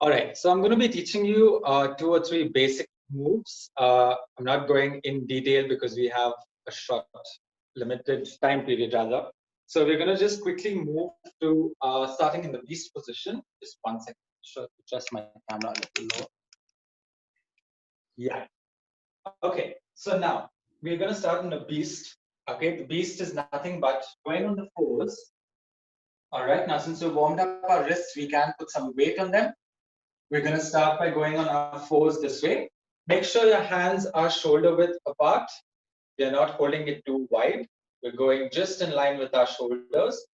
Speaker 3: All right, so I'm going to be teaching you 2 or 3 basic moves. I'm not going in detail because we have a short, limited time period rather. So we're going to just quickly move to starting in the beast position. Just 1 second, adjust my camera a little lower. Yeah. Okay, so now we're going to start in the beast. Okay, the beast is nothing but going on the fours. All right, now since we've warmed up our wrists, we can put some weight on them. We're going to start by going on our fours this way. Make sure your hands are shoulder width apart. We're not holding it too wide. We're going just in line with our shoulders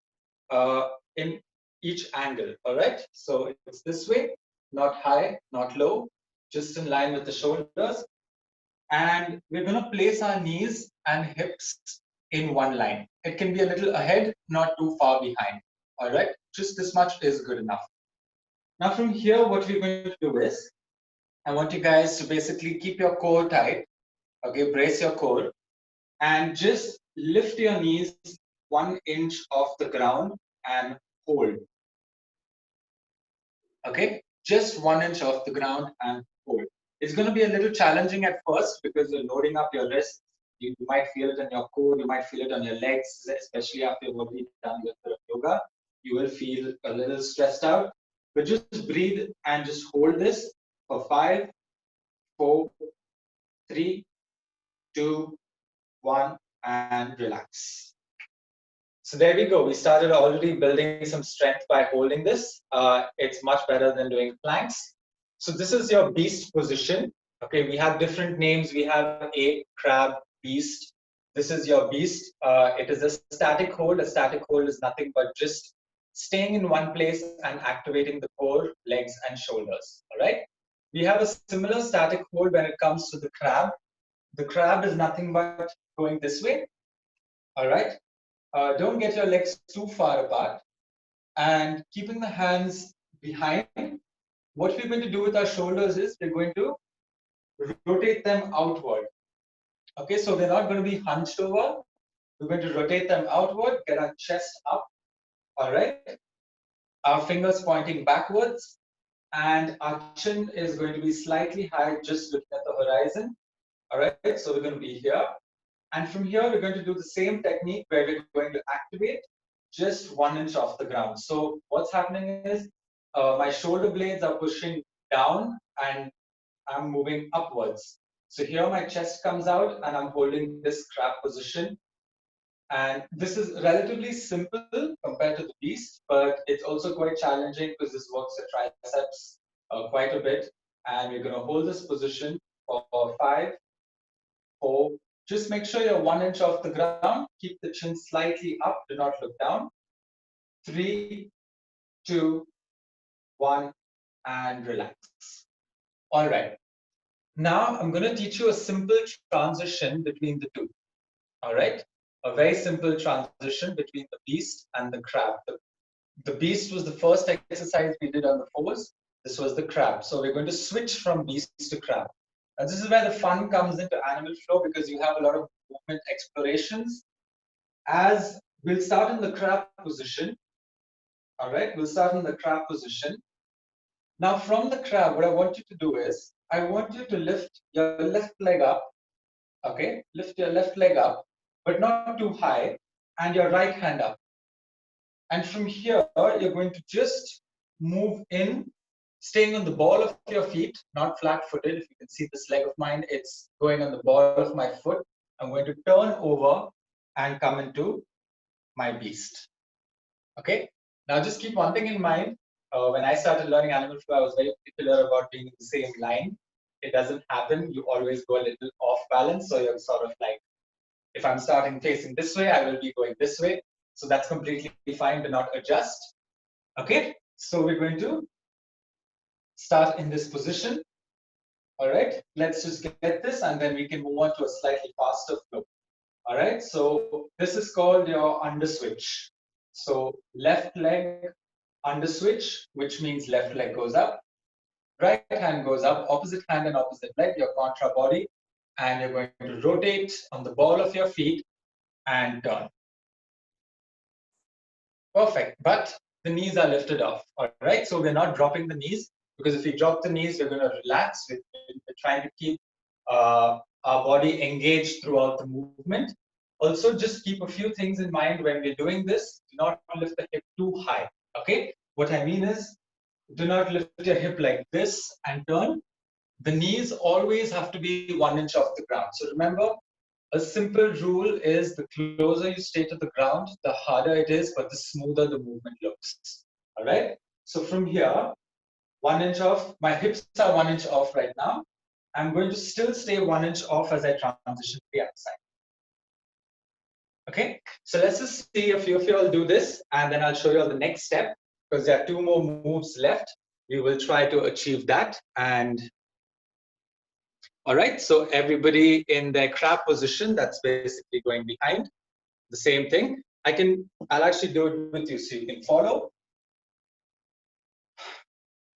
Speaker 3: in each angle. All right, so it's this way, not high, not low, just in line with the shoulders. And we're going to place our knees and hips in one line. It can be a little ahead, not too far behind. All right, just this much is good enough. Now from here, what we're going to do is, I want you guys to basically keep your core tight, okay, brace your core, and just lift your knees 1 inch off the ground and hold. Okay, just 1 inch off the ground and hold. It's going to be a little challenging at first because you're loading up your wrists. You might feel it in your core, you might feel it on your legs, especially after you've already done your bit of yoga. You will feel a little stressed out. But just breathe and just hold this for 5, 4, 3, 2, 1, and relax. So there we go. We started already building some strength by holding this. It's much better than doing planks. So this is your beast position. Okay, we have different names. We have ape, crab, beast. This is your beast. It is a static hold. A static hold is nothing but just staying in one place and activating the core, legs, and shoulders. All right. We have a similar static hold when it comes to the crab. The crab is nothing but going this way. All right. Don't get your legs too far apart. And keeping the hands behind, what we're going to do with our shoulders is we're going to rotate them outward. Okay, so they're not going to be hunched over. We're going to rotate them outward, get our chest up. All right. Our fingers pointing backwards. And our chin is going to be slightly high, just looking at the horizon. All right, so we're going to be here. And from here, we're going to do the same technique where we're going to activate just 1 inch off the ground. So what's happening is my shoulder blades are pushing down and I'm moving upwards. So here my chest comes out and I'm holding this crab position. And this is relatively simple compared to the beast, but it's also quite challenging because this works the triceps quite a bit. And we're going to hold this position for 5, 4. Just make sure you're 1 inch off the ground. Keep the chin slightly up. Do not look down. 3, 2, 1, and relax. All right. Now I'm going to teach you a simple transition between the two. All right. A very simple transition between the beast and the crab. The beast was the first exercise we did on the fours. This was the crab. So we're going to switch from beast to crab. And this is where the fun comes into animal flow because you have a lot of movement explorations. As we'll start in the crab position. All right, we'll start in the crab position. Now from the crab, what I want you to do is, I want you to lift your left leg up. Okay, lift your left leg up, but not too high, and your right hand up. And from here, you're going to just move in, staying on the ball of your feet, not flat-footed. If you can see this leg of mine, it's going on the ball of my foot. I'm going to turn over and come into my beast. Okay. Now just keep one thing in mind. When I started learning animal flow, I was very particular about being in the same line. It doesn't happen. You always go a little off balance. So you're sort of like, if I'm starting facing this way, I will be going this way. So that's completely fine. Do not adjust. Okay. So we're going to start in this position. All right. Let's just get this and then we can move on to a slightly faster flow. All right. So this is called your under switch. So left leg under switch, which means left leg goes up, right hand goes up, opposite hand and opposite leg, your contra body, and you're going to rotate on the ball of your feet and turn. Perfect. But the knees are lifted off. All right. So we're not dropping the knees, because if we drop the knees, we're going to relax. We're trying to keep our body engaged throughout the movement. Also, just keep a few things in mind when we're doing this. Do not lift the hip too high. Okay. What I mean is, do not lift your hip like this and turn. The knees always have to be 1 inch off the ground. So remember, a simple rule is the closer you stay to the ground, the harder it is, but the smoother the movement looks. All right. So from here, 1 inch off, my hips are 1 inch off right now. I'm going to still stay 1 inch off as I transition to the other side. Okay. So let's just see a few of you all do this, and then I'll show you all the next step, because there are 2 more moves left. We will try to achieve that. And all right, so everybody in their crab position, that's basically going behind. The same thing. I'll actually do it with you so you can follow.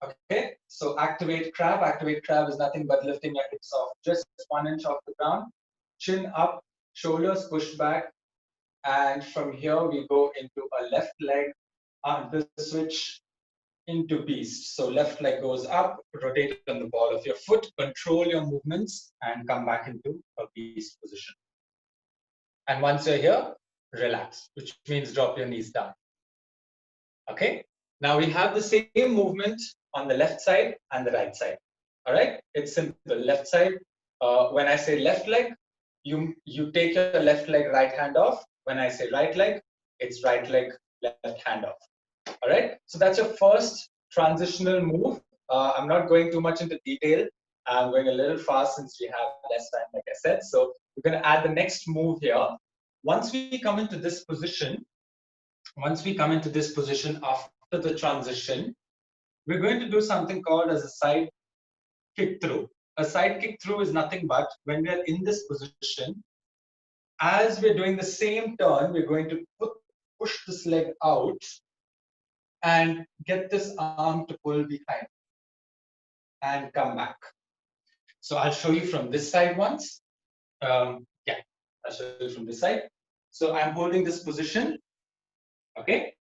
Speaker 3: Okay, so activate crab. Activate crab is nothing but lifting your hips off just 1 inch off the ground, chin up, shoulders pushed back, and from here we go into a left leg under switch into beast. So left leg goes up, rotate on the ball of your foot, control your movements, and come back into a beast position. And once you're here, relax, which means drop your knees down. Okay. Now we have the same movement on the left side and the right side. All right. It's simple. Left side. When I say left leg, you take your left leg right hand off. When I say right leg, it's right leg left hand off. All right. So that's your first transitional move. I'm not going too much into detail. I'm going a little fast since we have less time, like I said. So we're going to add the next move here. Once we come into this position, after the transition, we're going to do something called as a side kick through. A side kick through is nothing but when we're in this position, as we're doing the same turn, we're going to push this leg out and get this arm to pull behind and come back. So I'll show you from this side once. I'll show you from this side. So I'm holding this position. Okay.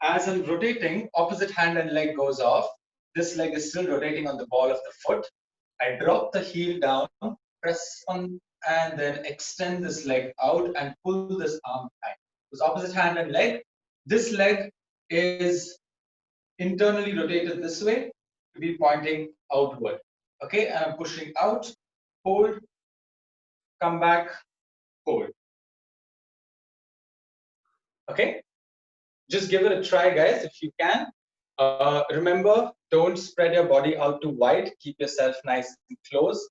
Speaker 3: As I'm rotating, opposite hand and leg goes off. This leg is still rotating on the ball of the foot. I drop the heel down, press on, and then extend this leg out and pull this arm behind. Because opposite hand and leg, this leg is internally rotated this way to be pointing outward. Okay, and I'm pushing out, hold, come back, hold. Okay, just give it a try, guys, if you can. Remember, don't spread your body out too wide. Keep yourself nice and close.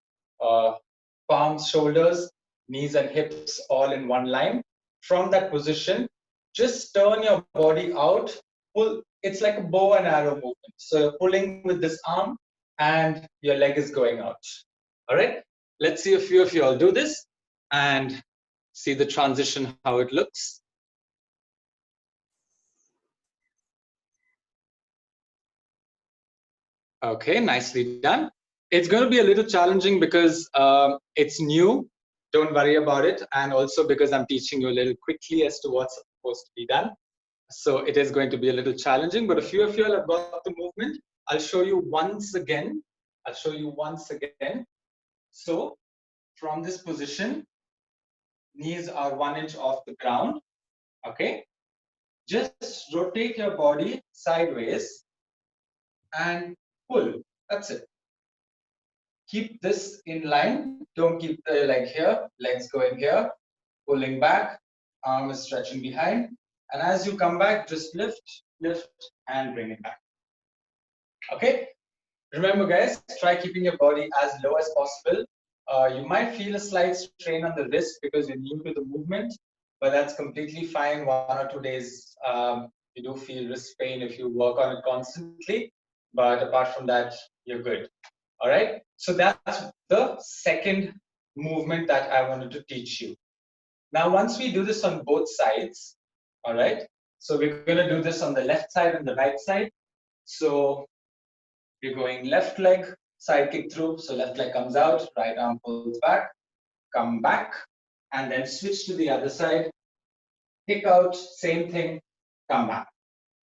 Speaker 3: Palms, shoulders, knees and hips all in one line. From that position, just turn your body out. Pull. It's like a bow and arrow movement. So you're pulling with this arm and your leg is going out. All right. Let's see a few of you all do this and see the transition, how it looks. Okay, nicely done. It's going to be a little challenging because it's new. Don't worry about it. And also because I'm teaching you a little quickly as to what's supposed to be done. So it is going to be a little challenging, but a few of you have got the movement. I'll show you once again. So from this position, knees are 1 inch off the ground. Okay. Just rotate your body sideways and pull. That's it. keep this in line. Don't keep the leg here, legs going here, pulling back, arm is stretching behind. And as you come back, just lift, and bring it back. Okay? Remember guys, try keeping your body as low as possible. You might feel a slight strain on the wrist because you're new to the movement, but that's completely fine. 1 or 2 days, you do feel wrist pain if you work on it constantly, but apart from that, you're good. All right, so that's the second movement that I wanted to teach you. Now, once we do this on both sides, all right, so we're going to do this on the left side and the right side. So we're going left leg, side kick through. So left leg comes out, right arm pulls back, come back, and then switch to the other side. Kick out, same thing, come back.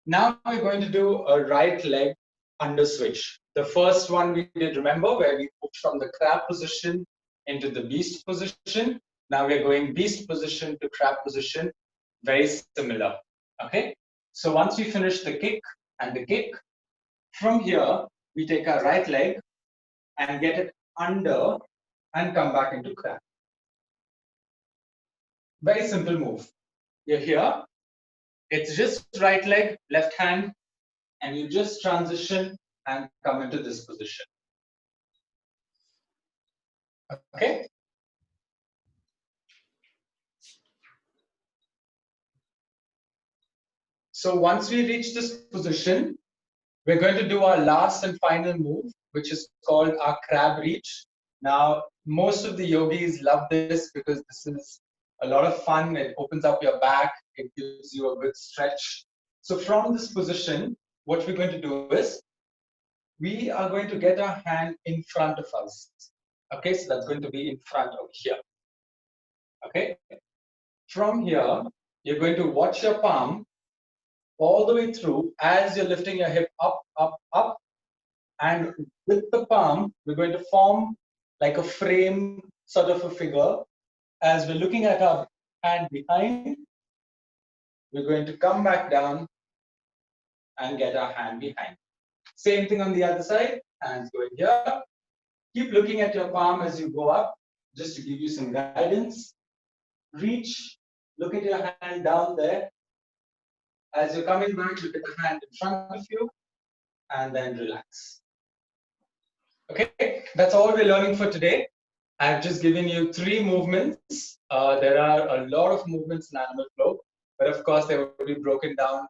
Speaker 3: Now we're going to do a right leg under switch. The first one we did, remember, where we moved from the crab position into the beast position. Now we're going beast position to crab position, very similar. Okay, so once we finish the kick and the kick, from here, we take our right leg and get it under and come back into crab. Very simple move. You're here, it's just right leg, left hand, and you just transition and come into this position. Okay? So once we reach this position, we're going to do our last and final move, which is called our crab reach. Now, most of the yogis love this because this is a lot of fun. It opens up your back. It gives you a good stretch. So from this position, what we're going to do is, we are going to get our hand in front of us. Okay, so that's going to be in front of here. Okay, from here, you're going to watch your palm all the way through as you're lifting your hip up, up, up. And with the palm, we're going to form like a frame sort of a figure. As we're looking at our hand behind, we're going to come back down and get our hand behind. Same thing on the other side, hands going here. Keep looking at your palm as you go up, just to give you some guidance. Reach, look at your hand down there. As you're coming back, look at the hand in front of you, and then relax. Okay, that's all we're learning for today. I've just given you 3 movements. There are a lot of movements in animal flow, but of course they will be broken down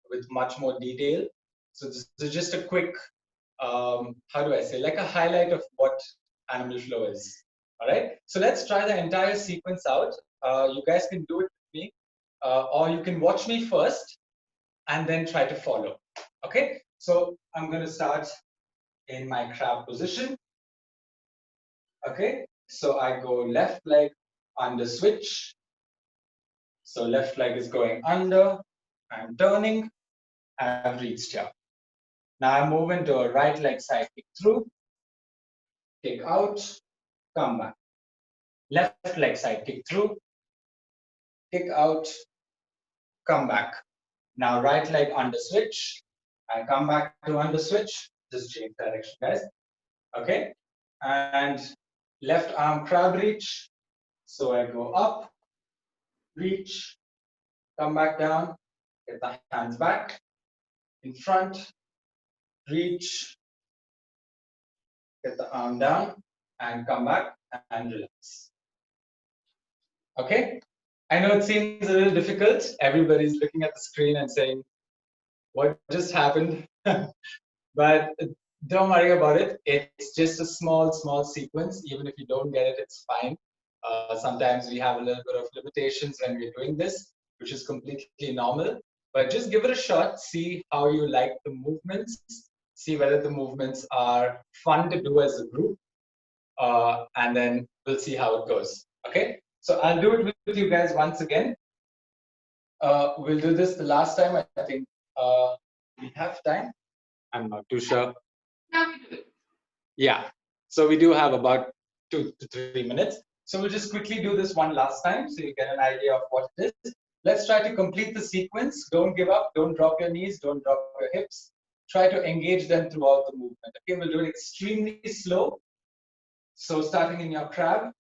Speaker 3: with much more detail. So this is just a quick, how do I say, like a highlight of what animal flow is. All right, so let's try the entire sequence out. You guys can do it with me, or you can watch me first and then try to follow. Okay, so I'm going to start in my crab position. Okay, so I go left leg under switch. So left leg is going under, I'm turning, I've reached here. Now I move into a right leg side kick through, kick out, come back. Left leg side kick through, kick out, come back. Now right leg under switch, I come back to under switch, just change direction guys. Okay, and left arm crab reach. So I go up, reach, come back down, get the hands back, in front, reach, get the arm down, and come back and relax. Okay, I know it seems a little difficult. Everybody's looking at the screen and saying, what just happened? But don't worry about it. It's just a small sequence. Even if you don't get it, it's fine. Sometimes we have a little bit of limitations when we're doing this, which is completely normal. But just give it a shot. See how you like the movements. See whether the movements are fun to do as a group. And then we'll see how it goes. Okay? So I'll do it with you guys once again. We'll do this the last time. I think we have time. I'm not too sure.
Speaker 1: Now we do it.
Speaker 3: Yeah, so we do have about 2 to 3 minutes. So we'll just quickly do this one last time so you get an idea of what it is. Let's try to complete the sequence. Don't give up. Don't drop your knees. Don't drop your hips. try to engage them throughout the movement. Okay, we'll do it extremely slow. So starting in your crab,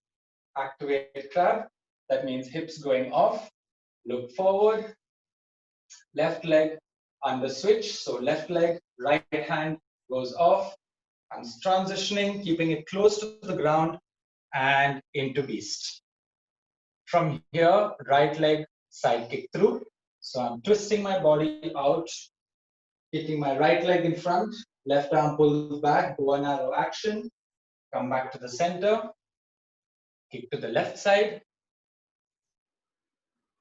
Speaker 3: activate crab. That means hips going off, look forward, left leg under switch. So left leg, right hand goes off. I'm transitioning, keeping it close to the ground and into beast. From here, right leg side kick through. So I'm twisting my body out, kicking my right leg in front, left arm pulls back, one arrow action, come back to the center, kick to the left side.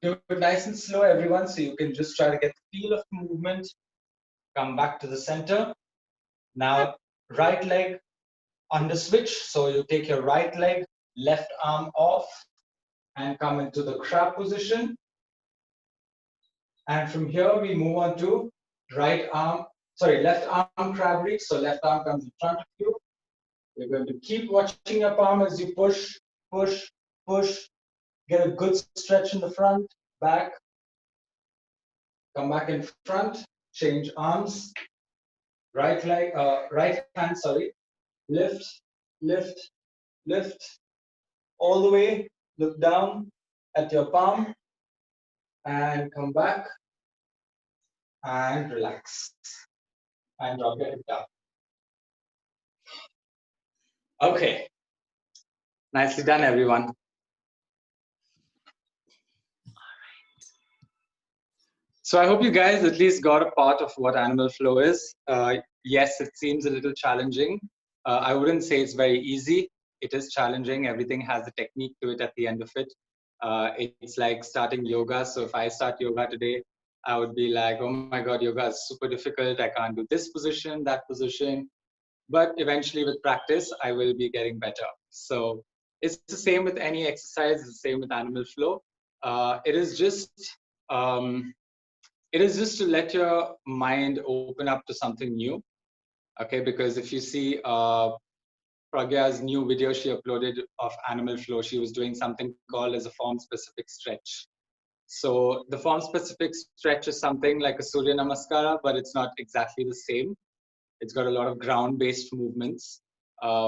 Speaker 3: Do it nice and slow, everyone, so you can just try to get the feel of the movement. Come back to the center. Now, right leg under switch. So you take your right leg, left arm off, and come into the crab position. And from here, we move on to left arm crab reach. So left arm comes in front of you. You're going to keep watching your palm as you push, push, push. Get a good stretch in the front, back. Come back in front, change arms. Right hand, lift, lift, lift. All the way, look down at your palm and come back and relax and drop your hip down. Okay, nicely done, everyone. So I hope you guys at least got a part of what animal flow is. Yes, it seems a little challenging. I wouldn't say it's very easy. It is challenging. Everything has a technique to it at the end of it. It's like starting yoga. So if I start yoga today, I would be like, oh my God, yoga is super difficult. I can't do this position, that position. But eventually with practice, I will be getting better. So it's the same with any exercise. It's the same with animal flow. It is just to let your mind open up to something new. Okay, because if you see Pragya's new video she uploaded of animal flow, she was doing something called as a form-specific stretch. So the form-specific stretch is something like a Surya Namaskara, but it's not exactly the same. It's got a lot of ground-based movements,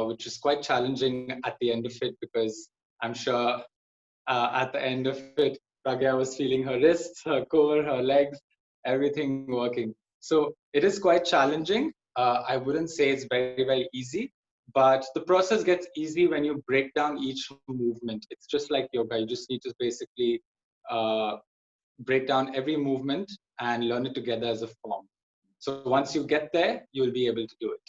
Speaker 3: which is quite challenging at the end of it, because I'm sure at the end of it, Pragya was feeling her wrists, her core, her legs, everything working. So it is quite challenging. I wouldn't say it's very, very easy, but the process gets easy when you break down each movement. It's just like yoga. You just need to basically break down every movement and learn it together as a form. So once you get there, you'll be able to do it.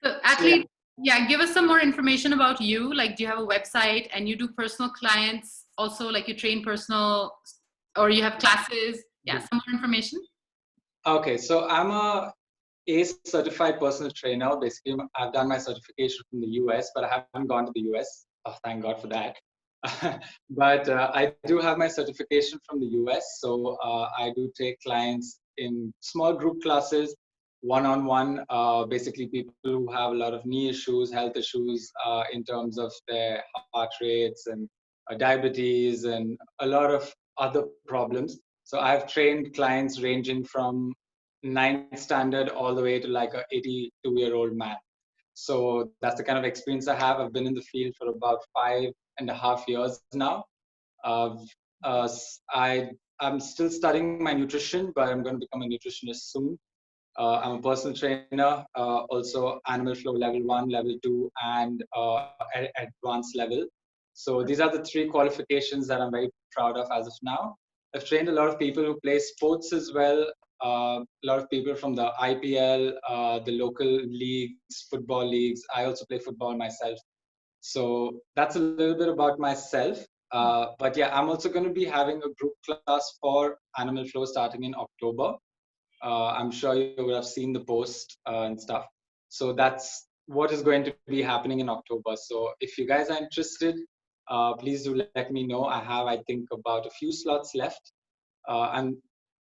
Speaker 1: So Atlee, yeah, give us some more information about you. Like, do you have a website and you do personal clients also, like you train personal, or you have classes? Yeah, some more information.
Speaker 3: Okay, so I'm a ACE certified personal trainer. Basically, I've done my certification from the US, but I haven't gone to the US. Oh, thank God for that. But I do have my certification from the US. So I do take clients in small group classes, one-on-one, basically people who have a lot of knee issues, health issues in terms of their heart rates and diabetes and a lot of other problems. So I've trained clients ranging from 9th standard all the way to like a 82-year-old man. So that's the kind of experience I have. I've been in the field for about 5.5 years now. I'm still studying my nutrition, but I'm going to become a nutritionist soon. I'm a personal trainer, also animal flow level 1, level 2, and advanced level. So these are the 3 qualifications that I'm very proud of as of now. I've trained a lot of people who play sports as well. A lot of people from the IPL, the local leagues, football leagues. I also play football myself. So that's a little bit about myself. But yeah, I'm also going to be having a group class for animal flow starting in October. I'm sure you would have seen the post and stuff. So that's what is going to be happening in October. So if you guys are interested, please do let me know. I have, I think, about a few slots left. And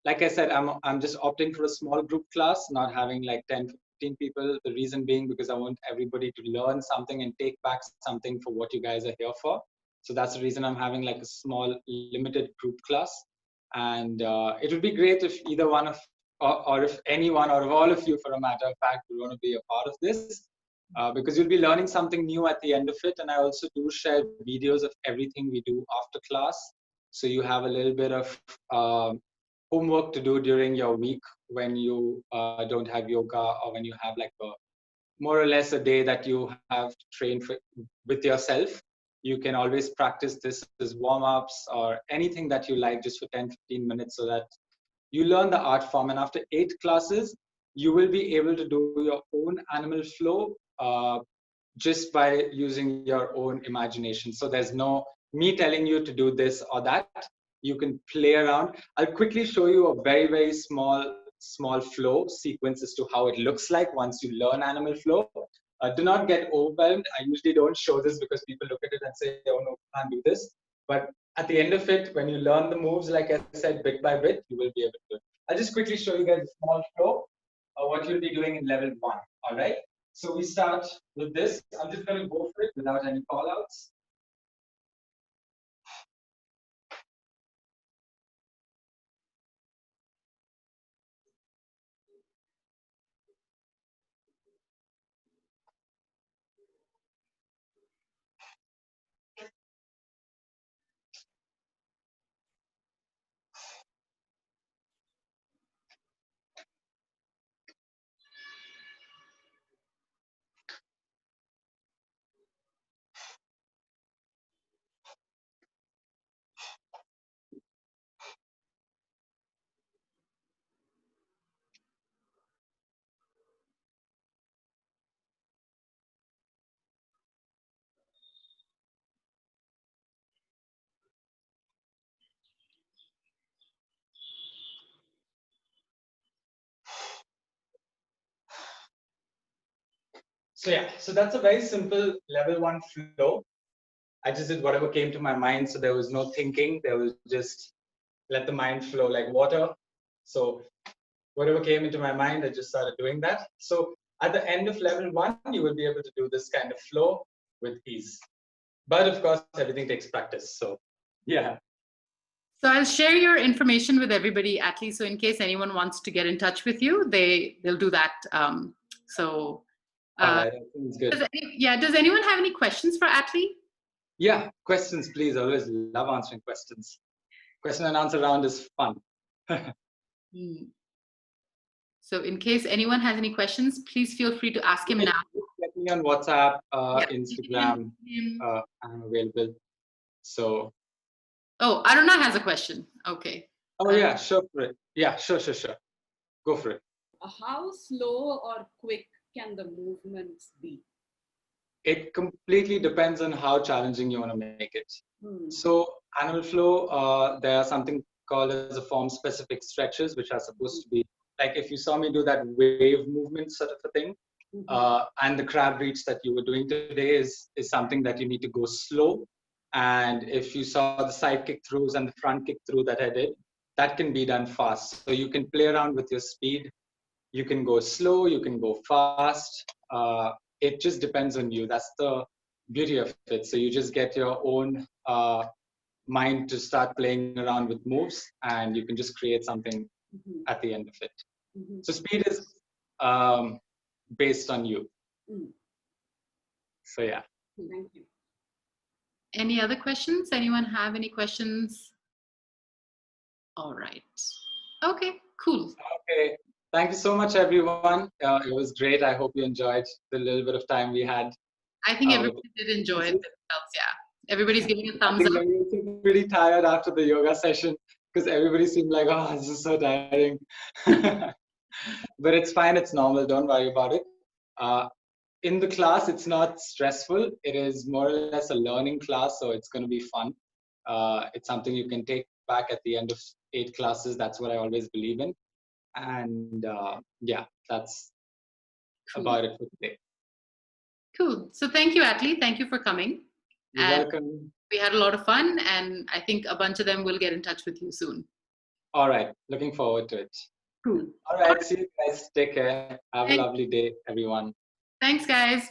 Speaker 3: like I said, I'm just opting for a small group class, not having like 10, 15 people. The reason being because I want everybody to learn something and take back something for what you guys are here for. So that's the reason I'm having like a small limited group class. And it would be great if either one of or if anyone, or if all of you, for a matter of fact, will want to be a part of this, because you'll be learning something new at the end of it. And I also do share videos of everything we do after class. So you have a little bit of homework to do during your week when you don't have yoga, or when you have like a more or less a day that you have to train with yourself. You can always practice this as warm-ups or anything that you like, just for 10-15 minutes, so that you learn the art form. And after 8 classes, you will be able to do your own animal flow just by using your own imagination. So there's no me telling you to do this or that. You can play around. I'll quickly show you a very, very small flow sequence as to how it looks like once you learn animal flow. Do not get overwhelmed. I usually don't show this because people look at it and say, oh no, I can't do this. But at the end of it, when you learn the moves, like I said, bit by bit, you will be able to do it. I'll just quickly show you guys a small flow of what you'll be doing in level 1. All right. So we start with this. I'm just going to go for it without any call outs. So yeah, so that's a very simple level 1 flow. I just did whatever came to my mind. So there was no thinking. There was just let the mind flow like water. So whatever came into my mind, I just started doing that. So at the end of level 1, you will be able to do this kind of flow with ease. But of course, everything takes practice. So yeah.
Speaker 1: So I'll share your information with everybody, Atlee. So in case anyone wants to get in touch with you, they'll do that.
Speaker 3: All right, that seems good.
Speaker 1: Does anyone have any questions for Atlee?
Speaker 3: Yeah, questions, please. I always love answering questions. Question and answer round is fun.
Speaker 1: So in case anyone has any questions, please feel free to ask him now.
Speaker 3: Get me on WhatsApp, Instagram. I'm available. So.
Speaker 1: Oh, Aruna has a question. Okay.
Speaker 3: Oh yeah, sure for it. Yeah, sure. Go for it.
Speaker 2: How slow or quick can the movements be?
Speaker 3: It completely depends on how challenging you want to make it. So animal flow, there are something called as a form specific stretches, which are supposed to be like if you saw me do that wave movement sort of a thing. And the crab reach that you were doing today is something that you need to go slow. And if you saw the side kick throughs and the front kick through that I did, that can be done fast. So you can play around with your speed. You can go slow, you can go fast. It just depends on you. That's the beauty of it. So you just get your own mind to start playing around with moves, and you can just create something at the end of it. So speed is based on you. So yeah.
Speaker 2: Thank you.
Speaker 1: Any other questions? Anyone have any questions? All right. Okay, cool.
Speaker 3: Okay. Thank you so much, everyone. It was great. I hope you enjoyed the little bit of time we had.
Speaker 1: I think everybody did enjoy it themselves. Yeah, everybody's giving a thumbs up.
Speaker 3: I was pretty tired after the yoga session because everybody seemed like, oh, this is so tiring. But it's fine. It's normal. Don't worry about it. In the class, it's not stressful. It is more or less a learning class, so it's going to be fun. It's something you can take back at the end of 8 classes. That's what I always believe in. And yeah, that's about it for today.
Speaker 1: Cool. So thank you, Atlee. Thank you for coming.
Speaker 3: You're welcome.
Speaker 1: We had a lot of fun, and I think a bunch of them will get in touch with you soon.
Speaker 3: All right. Looking forward to it.
Speaker 1: Cool.
Speaker 3: All right. See you guys. Take care. Have a lovely day, everyone.
Speaker 1: Thanks, guys.